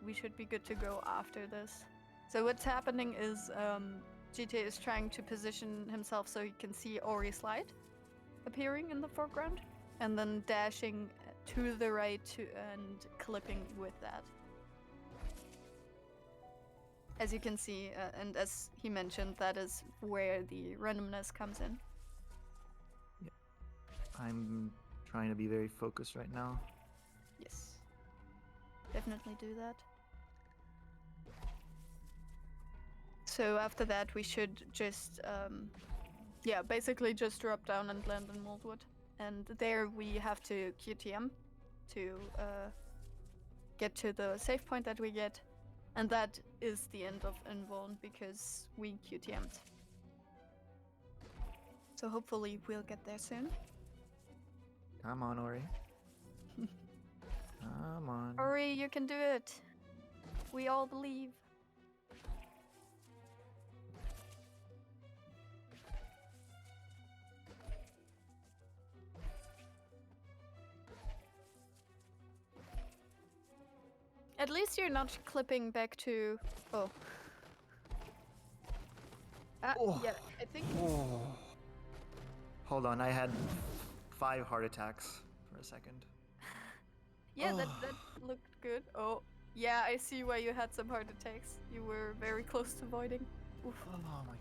we should be good to go after this. So what's happening is Jitae is trying to position himself so he can see Ori's light appearing in the foreground, and then dashing to the right and clipping with that. As you can see, and as he mentioned, that is where the randomness comes in. Yeah. I'm trying to be very focused right now. Yes. Definitely do that. So after that, we should just, yeah, basically just drop down and land in Moldwood. And there we have to QTM to get to the save point that we get. And that is the end of Invuln because we QTM'd. So hopefully we'll get there soon. Come on, Ori. Come on. Ori, you can do it. We all believe. At least you're not clipping back to... Oh. Oh. Yeah, I think... Oh. Hold on, I had 5 heart attacks for a second. Yeah, that looked good. Oh, yeah, I see why you had some heart attacks. You were very close to voiding. Oof. Oh my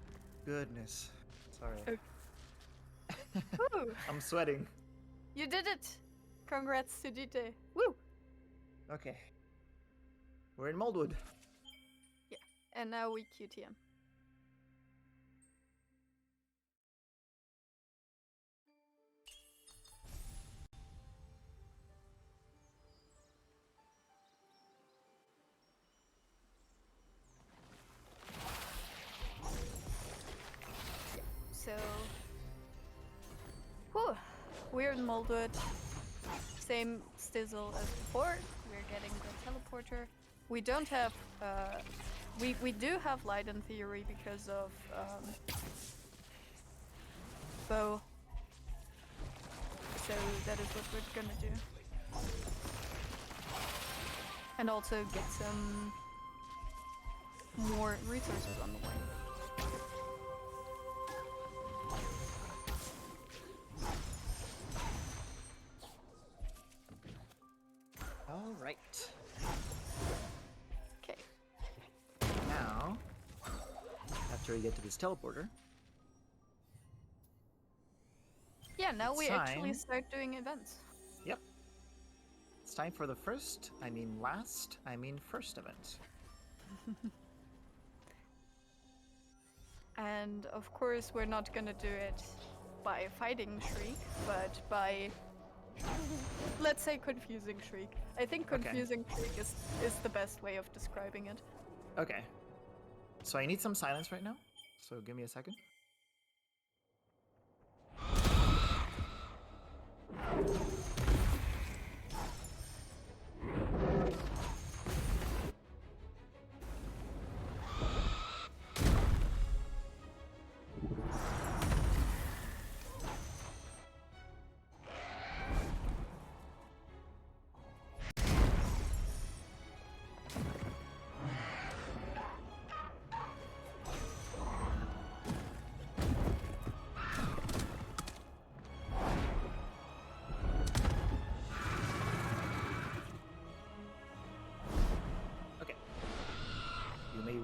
goodness. Sorry. Okay. I'm sweating. You did it! Congrats to Jitae. Woo! Okay. We're in Moldwood. Yeah, and now we QTM. So, whew, we're in Moldwood. Same stizzle as before. We're getting the teleporter. We don't have, we do have light in theory because of bow. so that is what we're gonna do. And also get some more resources on the way. All right. Okay. Now, after we get to this teleporter. Yeah, now we actually time. start doing events. Yep. It's time for the first event. And of course, we're not gonna do it by fighting Shriek, but by, let's say, confusing Shriek. I think confusing Shriek is the best way of describing it. Okay. So I need some silence right now. So give me a second.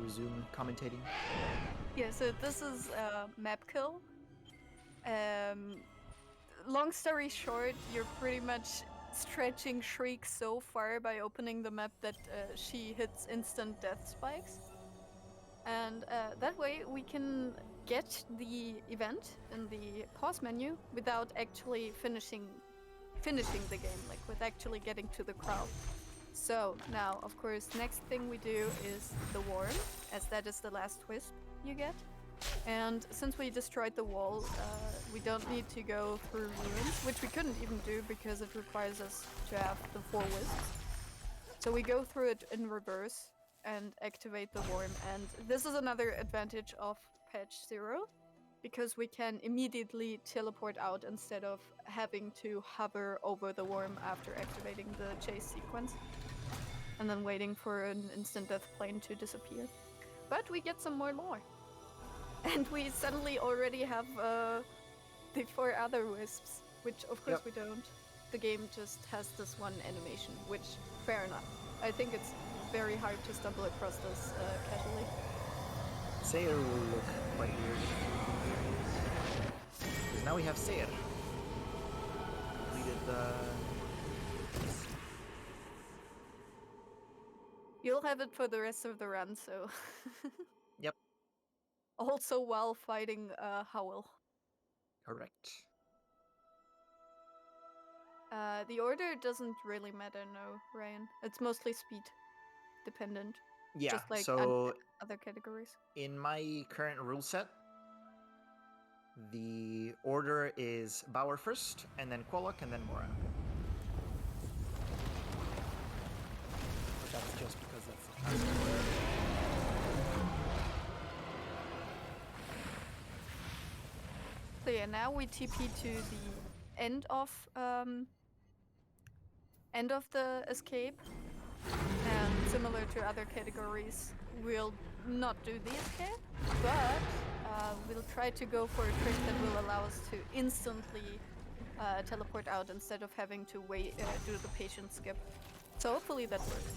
Resume commentating. Yeah, so this is map kill. Long story short, you're pretty much stretching Shriek so far by opening the map that she hits instant death spikes. And that way we can get the event in the pause menu without actually finishing the game, like with actually getting to the crowd. So now, of course, next thing we do is the worm, as that is the last wisp you get. And since we destroyed the wall, we don't need to go through ruins, which we couldn't even do because it requires us to have the 4 wisps. So we go through it in reverse and activate the worm. And this is another advantage of patch 0, because we can immediately teleport out instead of having to hover over the worm after activating the chase sequence and then waiting for an instant death plane to disappear. But we get some more lore. And we suddenly already have the 4 other wisps, which of course we don't. The game just has this one animation, which, fair enough. I think it's very hard to stumble across this casually. Sayer will look quite weird. Because now we have Sayer. Completed the... You'll have it for the rest of the run, so... Yep. Also while fighting Howl. Correct. The order doesn't really matter, no, Ryan. It's mostly speed dependent. Yeah, just like so other categories. In my current rule set, the order is Bauer first, and then Quolok, and then Mora. But that's just because that's the classic order. So yeah, now we TP to the end of the escape, and similar to other categories, we'll not do the escape, but we'll try to go for a trick that will allow us to instantly teleport out instead of having to wait, do the patient skip. So hopefully that works.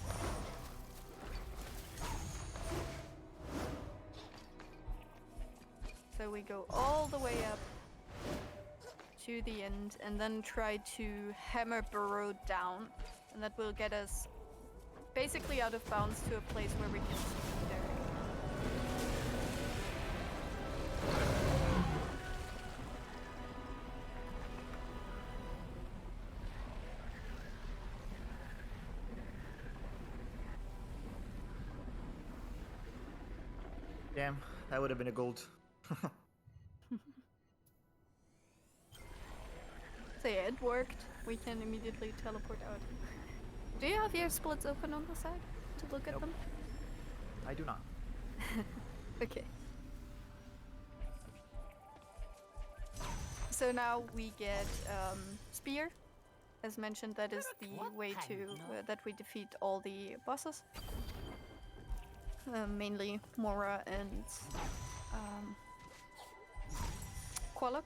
So we go all the way up to the end and then try to hammer burrow down, and that will get us basically out of bounds to a place where we can see Derek. Damn, that would have been a gold. So yeah, it worked. We can immediately teleport out. Do you have your splits open on the side to look at them? I do not. So now we get Spear. As mentioned, that is the way to that we defeat all the bosses. Mainly Mora and Qualok.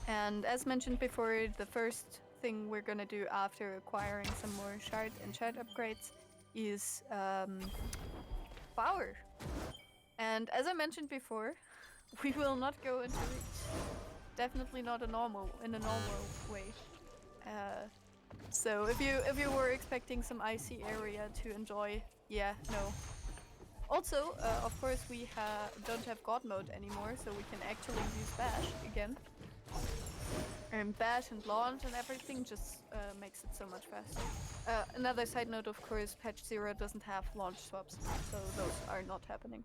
And as mentioned before, the first thing we're gonna do after acquiring some more shard and shard upgrades is power. And as I mentioned before, we will not go into reach. Definitely not in a normal way. So if you were expecting some icy area to enjoy, yeah, no. Also, of course, we don't have God mode anymore, so we can actually use bash again. And bash and launch and everything just makes it so much faster. Another side note, of course, patch 0 doesn't have launch swaps, so those are not happening.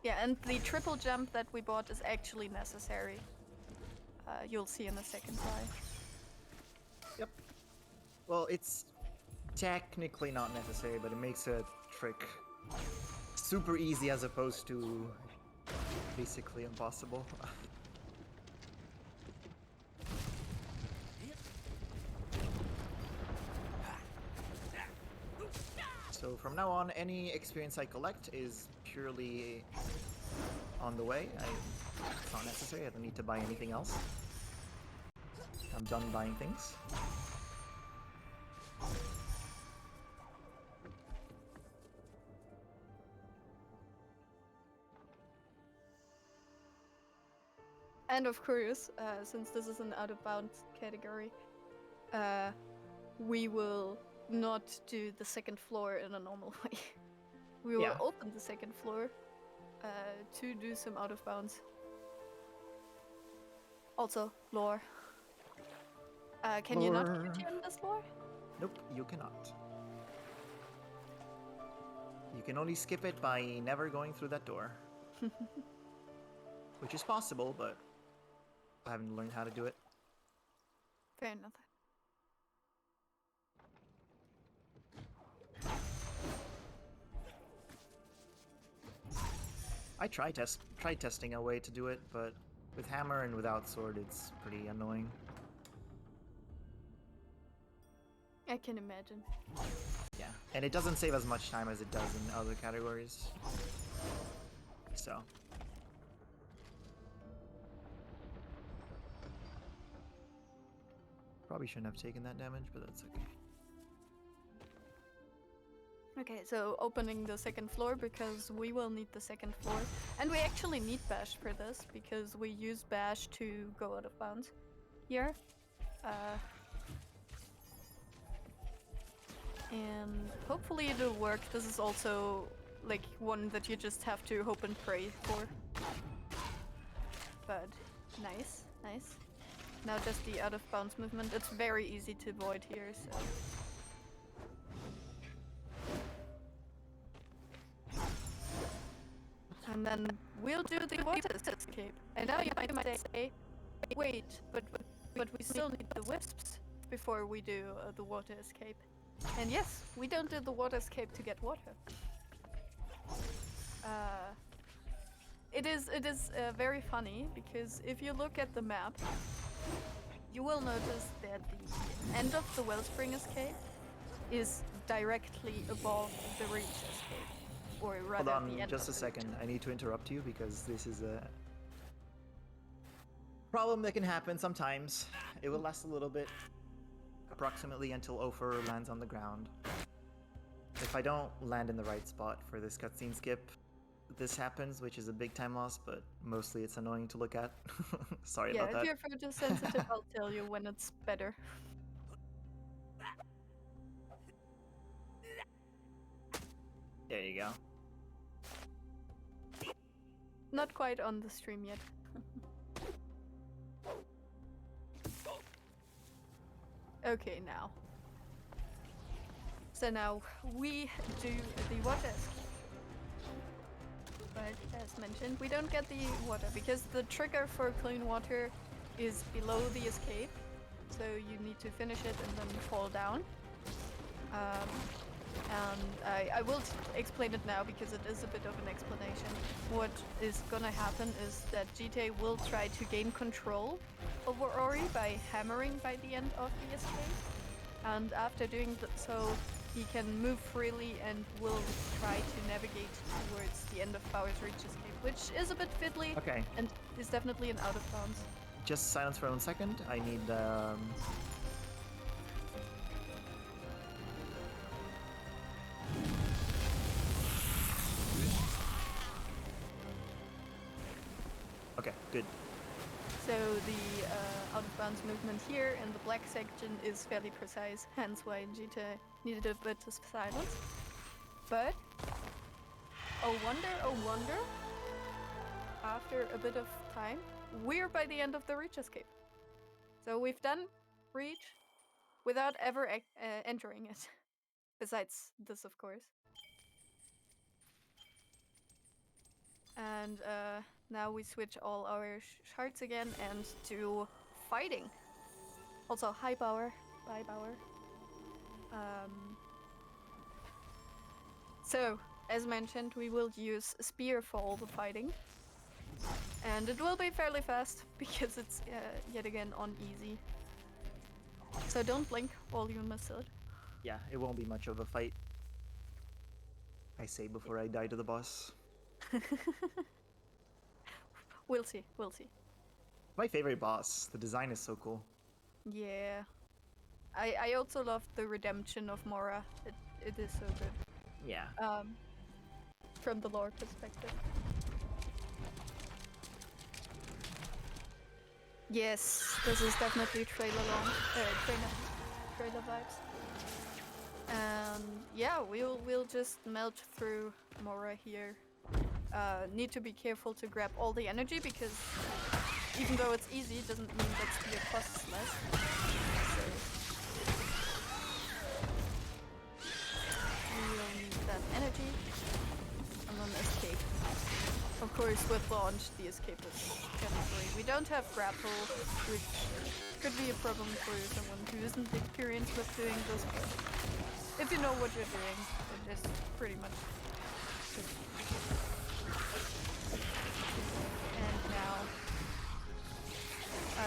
Yeah, and the triple jump that we bought is actually necessary. You'll see in a second why. Yep. Well, it's technically not necessary, but it makes a trick super easy as opposed to basically impossible. So from now on, any experience I collect is purely on the way. It's not necessary, I don't need to buy anything else. I'm done buying things. And of course, since this is an out-of-bounds category, we will not do the second floor in a normal way. We will open the second floor to do some out-of-bounds. Also, lore. Can you not return this lore? Nope, you cannot. You can only skip it by never going through that door. Which is possible, but I haven't learned how to do it. Fair enough. I tried testing a way to do it, but with hammer and without sword, it's pretty annoying. I can imagine. Yeah, and it doesn't save as much time as it does in other categories. So. Probably shouldn't have taken that damage, but that's okay. Okay, so opening the second floor because we will need the second floor. And we actually need bash for this because we use bash to go out of bounds here. And hopefully it'll work. This is also like one that you just have to hope and pray for. But nice, nice. Now just the out of bounds movement. It's very easy to avoid here, so. And then we'll do the water escape. And now you might say, wait, but we still need the wisps before we do the water escape. And yes, we don't do the water escape to get water. It is very funny because if you look at the map, you will notice that the end of the wellspring escape is directly above the reach escape. Or rather, hold on the end just a of second. I need to interrupt you because this is a problem that can happen sometimes. It will last a little bit, approximately until Ofer lands on the ground. If I don't land in the right spot for this cutscene skip, this happens, which is a big time loss, but mostly it's annoying to look at. Sorry about that. Yeah, if you're photosensitive, I'll tell you when it's better. There you go. Not quite on the stream yet. Okay, now. So now we do the water escape. But as mentioned, we don't get the water because the trigger for clean water is below the escape. So you need to finish it and then fall down. And I will explain it now because it is a bit of an explanation. What is gonna happen is that Jitae will try to gain control over Ori by hammering by the end of the escape. And after doing so, he can move freely and will try to navigate towards the end of Power's Reach escape, which is a bit fiddly Okay. and is definitely an out of bounds. Just silence for 1 second. I need Okay, good. So the out of bounds movement here in the black section is fairly precise, hence why Jitae needed a bit of silence. But, oh wonder, after a bit of time, we're by the end of the Reach escape. So we've done Reach without ever entering it. Besides this, of course. And now we switch all our shards again and do fighting. Also, hi Bauer. Bye Bauer. So, as mentioned, we will use Spear for all the fighting. And it will be fairly fast because it's yet again on easy. So don't blink while you miss it. Yeah, it won't be much of a fight. I say before I die to the boss. We'll see, we'll see. My favorite boss. The design is so cool. Yeah. I also love the redemption of Mora. It is so good. Yeah. From the lore perspective. Yes, this is definitely trailer vibes. And yeah, we'll just melt through Mora here. Need to be careful to grab all the energy because even though it's easy, it doesn't mean that spear costs less. So we'll need that energy and then escape. Of course, with launch, the escape is fairly free. We don't have grapple, which could be a problem for someone who isn't experienced with doing this, but if you know what you're doing, it is pretty much good. And now,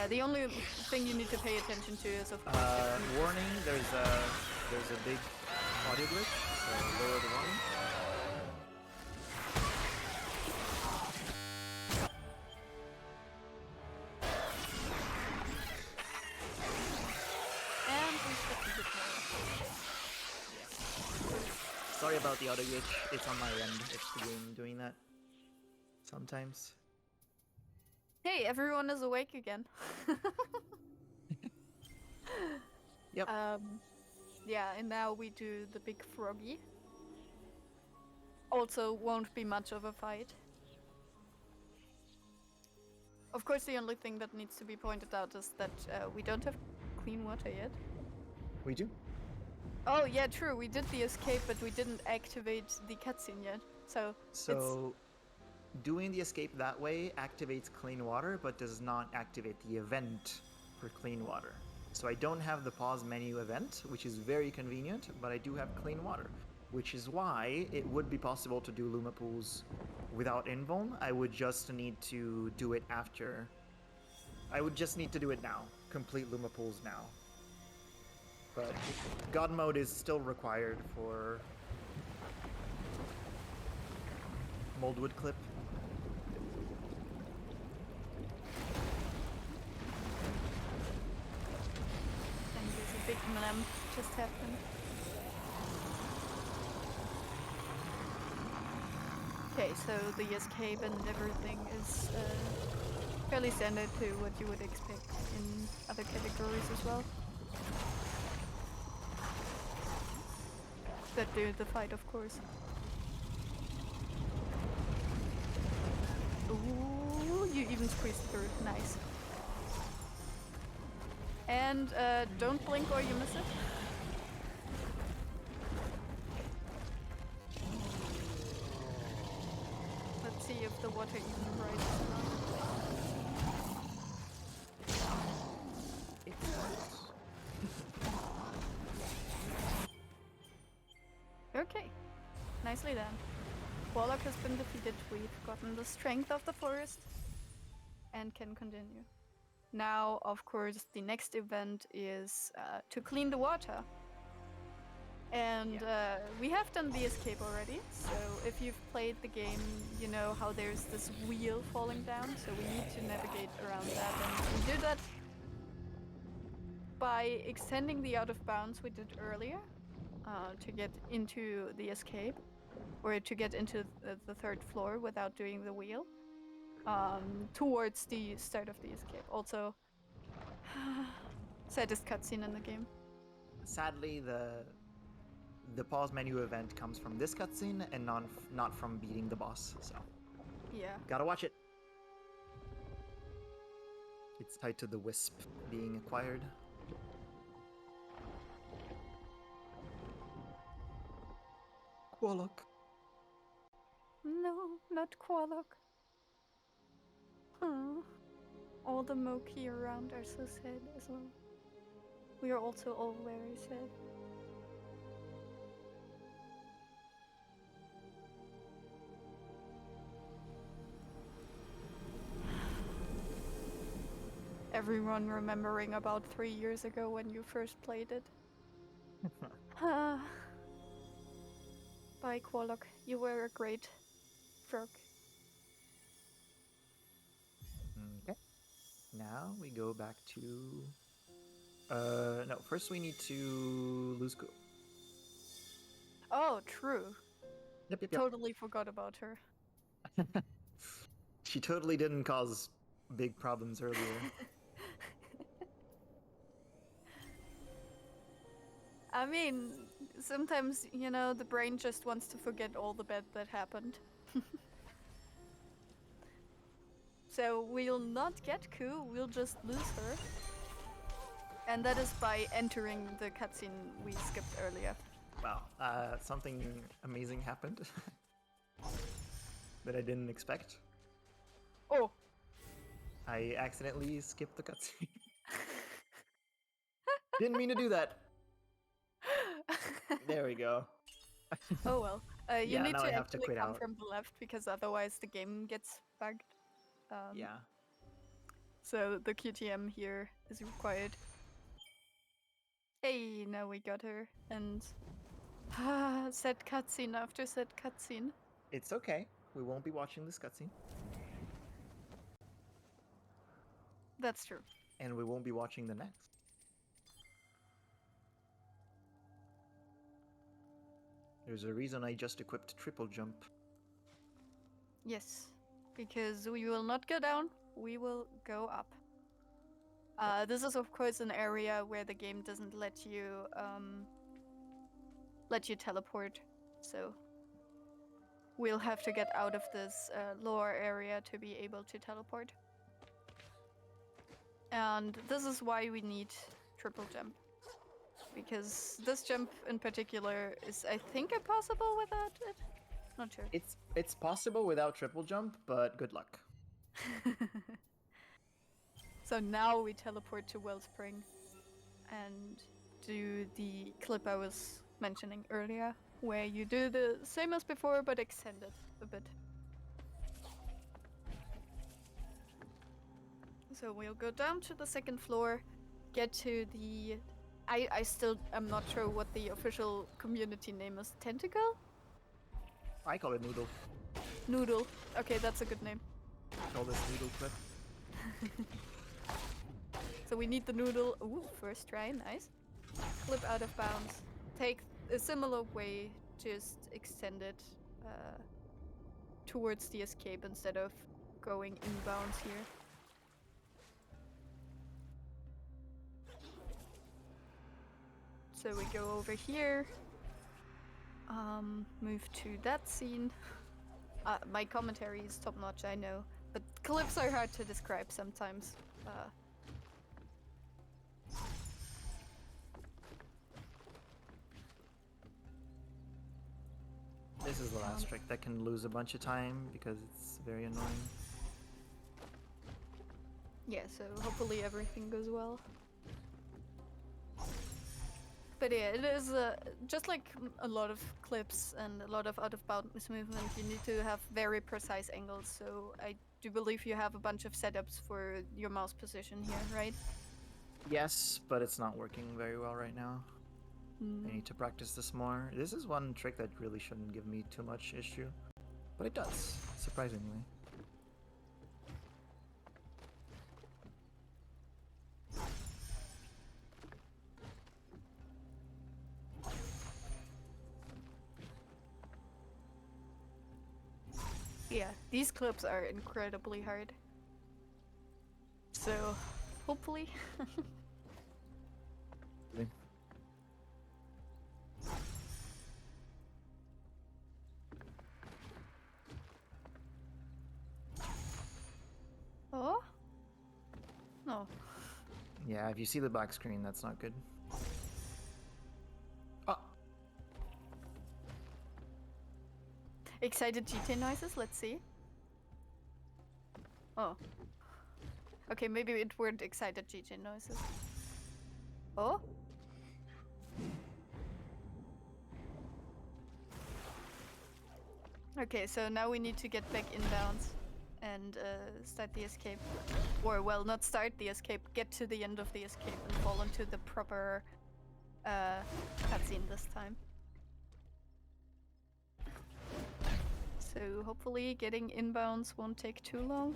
the only thing you need to pay attention to is, of course, warning, there's a big audio glitch, so lower the volume. Sorry about the audio glitch, it's on my end, it's the game doing that. Sometimes. Hey, everyone is awake again. Yep. Yeah, and now we do the big froggy. Also, won't be much of a fight. Of course, the only thing that needs to be pointed out is that we don't have clean water yet. We do? Oh, yeah, true. We did the escape, but we didn't activate the cutscene yet. So doing the escape that way activates clean water, but does not activate the event for clean water. So I don't have the pause menu event, which is very convenient, but I do have clean water, which is why it would be possible to do Luma pools without invuln. I would just need to do it after. I would just need to do it now. Complete Luma pools now. But God mode is still required for Moldwood Clip. And there's a big lamp just happened. Okay, so the escape and everything is fairly standard to what you would expect in other categories as well. That do the fight, of course. Ooh, you even squeezed through. Nice. And don't blink or you miss it. Let's see if the water even rises or not. Okay, nicely done. Warlock has been defeated. We've gotten the strength of the forest and can continue. Now, of course, the next event is to clean the water. And we have done the escape already, so if you've played the game, you know how there's this wheel falling down, so we need to navigate around that, and we do that by extending the out of bounds we did earlier to get into the escape, or to get into the third floor without doing the wheel, towards the start of the escape. Also, saddest cutscene in the game. Sadly, the pause menu event comes from this cutscene and not from beating the boss, so Yeah. gotta watch it. It's tied to the Wisp being acquired. Warlock. No, not Quallock. All the Moki around are so sad as well. We are also all very sad. Everyone remembering about 3 years ago when you first played it. Bye, Quallock. You were a great frog. Okay. Now we go back to... no, first we need to lose Ku. Oh, true. Yep. Totally forgot about her. She totally didn't cause big problems earlier. I mean, sometimes, you know, the brain just wants to forget all the bad that happened. So we'll not get Ku, we'll just lose her. And that is by entering the cutscene we skipped earlier. Wow, something amazing happened that I didn't expect. Oh! I accidentally skipped the cutscene. Didn't mean to do that. There we go. Oh well. You Yeah, need now to I have to actually quit come out. from the left because otherwise the game gets bugged. Yeah. So the QTM here is required. Hey, now we got her. And sad cutscene after sad cutscene. It's okay. We won't be watching this cutscene. That's true. And we won't be watching the next. There's a reason I just equipped triple jump. Yes, because we will not go down, we will go up. This is of course an area where the game doesn't let you teleport, so we'll have to get out of this lower area to be able to teleport. And this is why we need triple jump. Because this jump in particular is, I think, impossible without it. Not sure. It's possible without triple jump, but good luck. So now we teleport to Wellspring and do the clip I was mentioning earlier, where you do the same as before but extend it a bit. So we'll go down to the second floor, get to the... I still am not sure what the official community name is. Tentacle? I call it Noodle. Noodle. Okay, that's a good name. Call this Noodle clip. So we need the noodle. Ooh, first try, nice. Clip out of bounds. Take a similar way, just extend it towards the escape instead of going inbounds here. So we go over here, move to that scene. My commentary is top notch, I know, but clips are hard to describe sometimes. This is the last trick that can lose a bunch of time because it's very annoying. Yeah, so hopefully everything goes well. But yeah, it is just like a lot of clips and a lot of out-of-bounds movement, you need to have very precise angles. So I do believe you have a bunch of setups for your mouse position here, right? Yes, but it's not working very well right now. I need to practice this more. This is one trick that really shouldn't give me too much issue, but it does, surprisingly. Yeah, these clips are incredibly hard. So, hopefully. Oh? No. Yeah, if you see the black screen, that's not good. Oh! Excited Jitae noises, let's see. Oh. Okay, maybe it weren't excited Jitae noises. Oh? Okay, so now we need to get back inbounds and start the escape. Or, well, not start the escape, get to the end of the escape and fall into the proper cutscene this time. So hopefully getting inbounds won't take too long.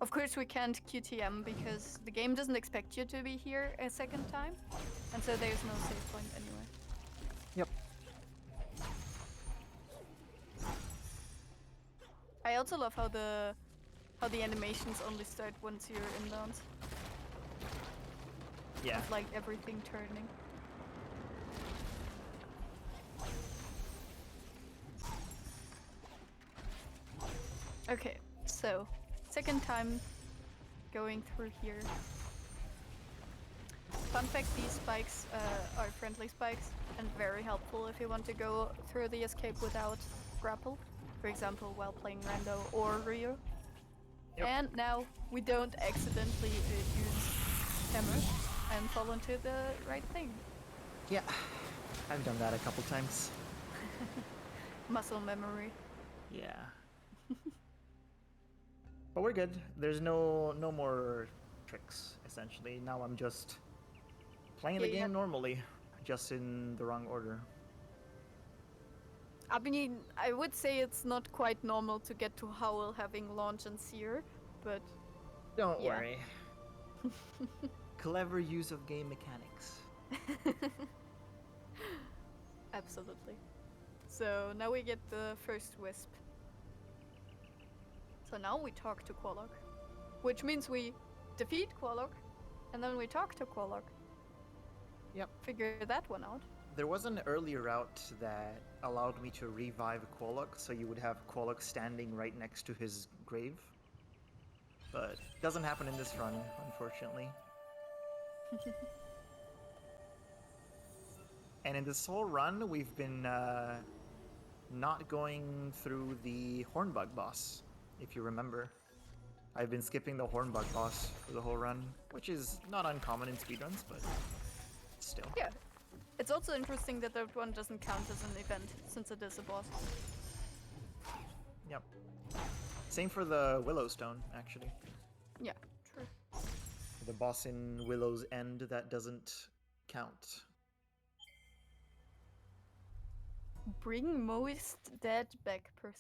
Of course we can't QTM because the game doesn't expect you to be here a second time. And so there's no save point anyway. Yep. I also love how the animations only start once you're inbounds. Yeah. With, like everything turning. Okay, so second time going through here. Fun fact, these spikes are friendly spikes and very helpful if you want to go through the escape without grapple. For example, while playing Rando or Rio. Yep. And now we don't accidentally use hammer and fall into the right thing. Yeah, I've done that a couple times. Muscle memory. Yeah. But we're good. There's no more tricks, essentially. Now I'm just playing the game normally, just in the wrong order. I mean, I would say it's not quite normal to get to Howl having launch and sear, but... Don't worry. Clever use of game mechanics. Absolutely. So now we get the first Wisp. So now we talk to Qualock, which means we defeat Qualock, and then we talk to Qualock. Yep. Figure that one out. There was an earlier route that allowed me to revive Qualock, so you would have Qualock standing right next to his grave. But it doesn't happen in this run, unfortunately. And in this whole run, we've been not going through the Hornbug boss, if you remember. I've been skipping the Hornbug boss for the whole run, which is not uncommon in speedruns, but still. Yeah. It's also interesting that that one doesn't count as an event, since it is a boss. Yep. Same for the Willowstone, actually. Yeah, true. The boss in Willow's End, that doesn't count. Bring most dead back %.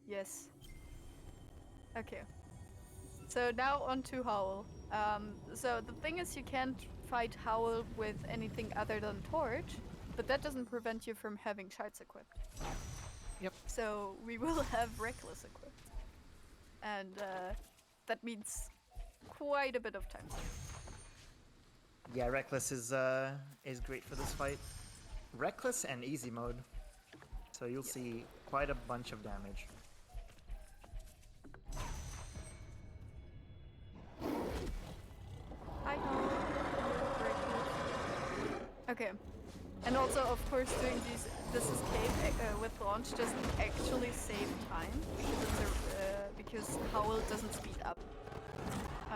Yes. Okay. So now on to Howl. So the thing is, you can't fight Howl with anything other than Torch, but that doesn't prevent you from having shards equipped. Yep. So we will have Reckless equipped. And that means quite a bit of time. Yeah, Reckless is great for this fight. Reckless and easy mode. So you'll see quite a bunch of damage. Hi. Okay. And also, of course, doing this escape with launch doesn't actually save time because Howl doesn't speed up.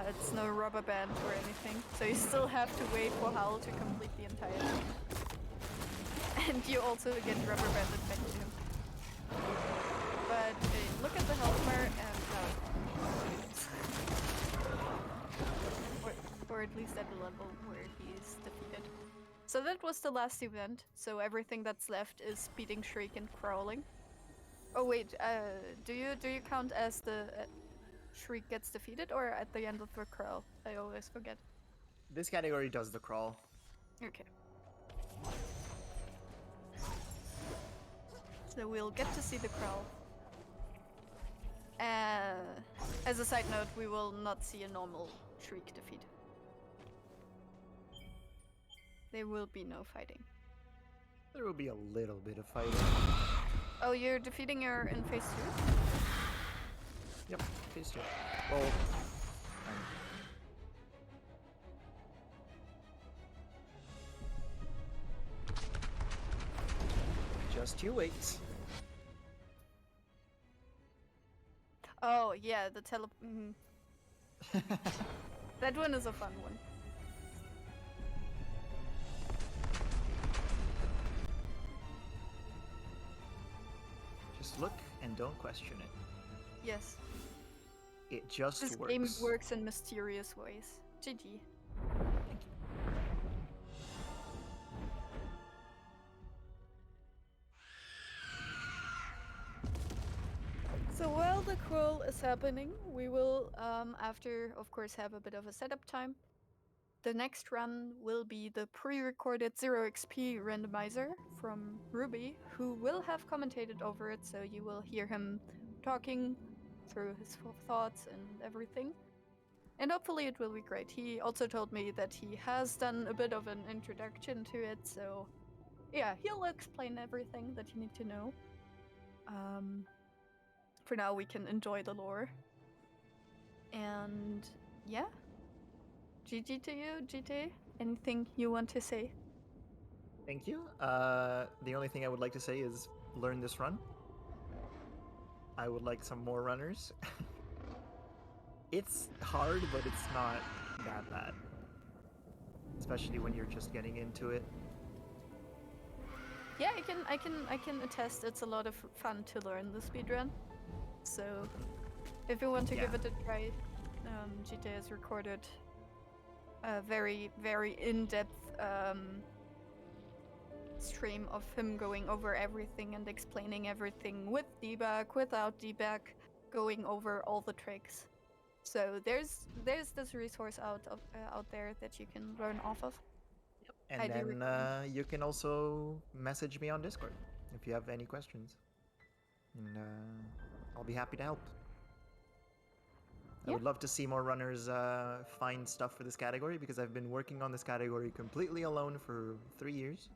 It's no rubber band or anything, so you still have to wait for Howl to complete the entire thing. And you also get rubber banded back to him. But look at the health bar and or at least at the level where he's defeated. So that was the last event, so everything that's left is Speeding Shriek and Crawling. Oh wait, do you count as the Shriek gets defeated or at the end of the crawl? I always forget. This category does the crawl. Okay. So we'll get to see the crawl. As a side note, we will not see a normal Shriek defeat. There will be no fighting. There will be a little bit of fighting. Oh, you're defeating her in phase 2? Yep, phase 2. Well, just you wait. Oh, yeah, the That one is a fun one. Just look and don't question it. Yes. It just This works. game works in mysterious ways. GG. Thank you. So while the crawl is happening, we will, after, of course, have a bit of a setup time. The next run will be the pre-recorded 0 XP randomizer from Ruby, who will have commentated over it, so you will hear him talking through his thoughts and everything. And hopefully it will be great. He also told me that he has done a bit of an introduction to it, so yeah, he'll explain everything that you need to know. For now, we can enjoy the lore. And yeah. GG to you, Jitae. Anything you want to say? Thank you. The only thing I would like to say is learn this run. I would like some more runners. It's hard, but it's not that bad. Especially when you're just getting into it. Yeah, I can attest it's a lot of fun to learn the speedrun. So if you want to give it a try, Jitae has recorded a very, very in-depth stream of him going over everything and explaining everything with debug, without debug, going over all the tricks. So there's this resource out there that you can learn off of. Yep. And then you can also message me on Discord if you have any questions, and I'll be happy to help. I would love to see more runners find stuff for this category, because I've been working on this category completely alone for 3 years.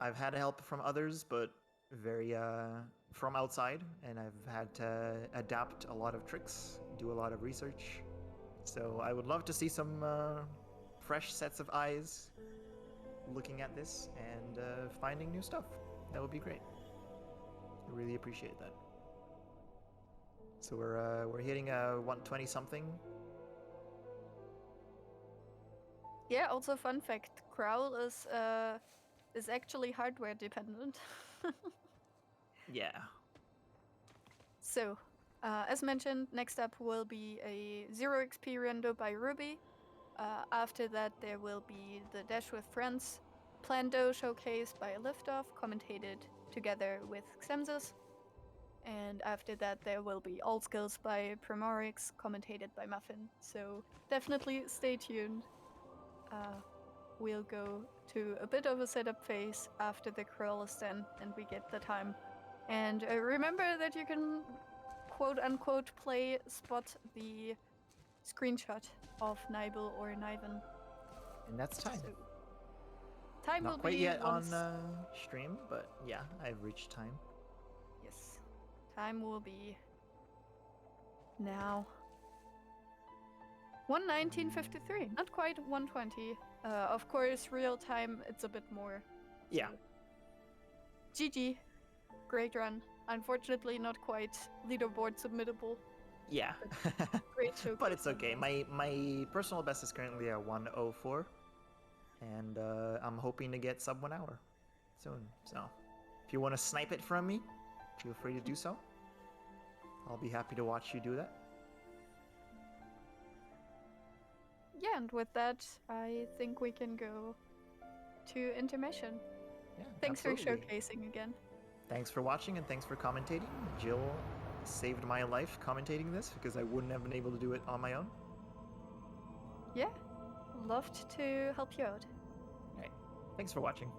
I've had help from others, but very from outside, and I've had to adapt a lot of tricks, do a lot of research. So I would love to see some fresh sets of eyes looking at this and finding new stuff. That would be great. I really appreciate that. So we're hitting 120 something. Yeah. Also, fun fact: Growl is actually hardware dependent. Yeah. So, as mentioned, next up will be a 0 XP rando by Ruby. After that, there will be the Dash with Friends Plando showcase by Liftoff, commentated together with Xemzus. And after that, there will be All Skills by Primorix, commentated by Muffin. So definitely stay tuned. We'll go to a bit of a setup phase after the crawl is done and we get the time. And remember that you can quote-unquote spot the screenshot of Nibel or Niven. And that's time. So, time Not will quite be yet once... on stream, but yeah, I've reached time. Yes. Time will be now. 1:19:53. Not quite 1:20. Of course, real time, it's a bit more. Yeah. So. GG. Great run. Unfortunately, not quite leaderboard submittable. Yeah. Great showcase. But it's okay. My personal best is currently a 1:04, and I'm hoping to get sub 1 hour soon. So if you want to snipe it from me, feel free to do so. I'll be happy to watch you do that. Yeah, and with that, I think we can go to intermission. Yeah, Thanks absolutely. for showcasing again. Thanks for watching and thanks for commentating. Jill saved my life commentating this because I wouldn't have been able to do it on my own. Yeah, loved to help you out. All right. Thanks for watching.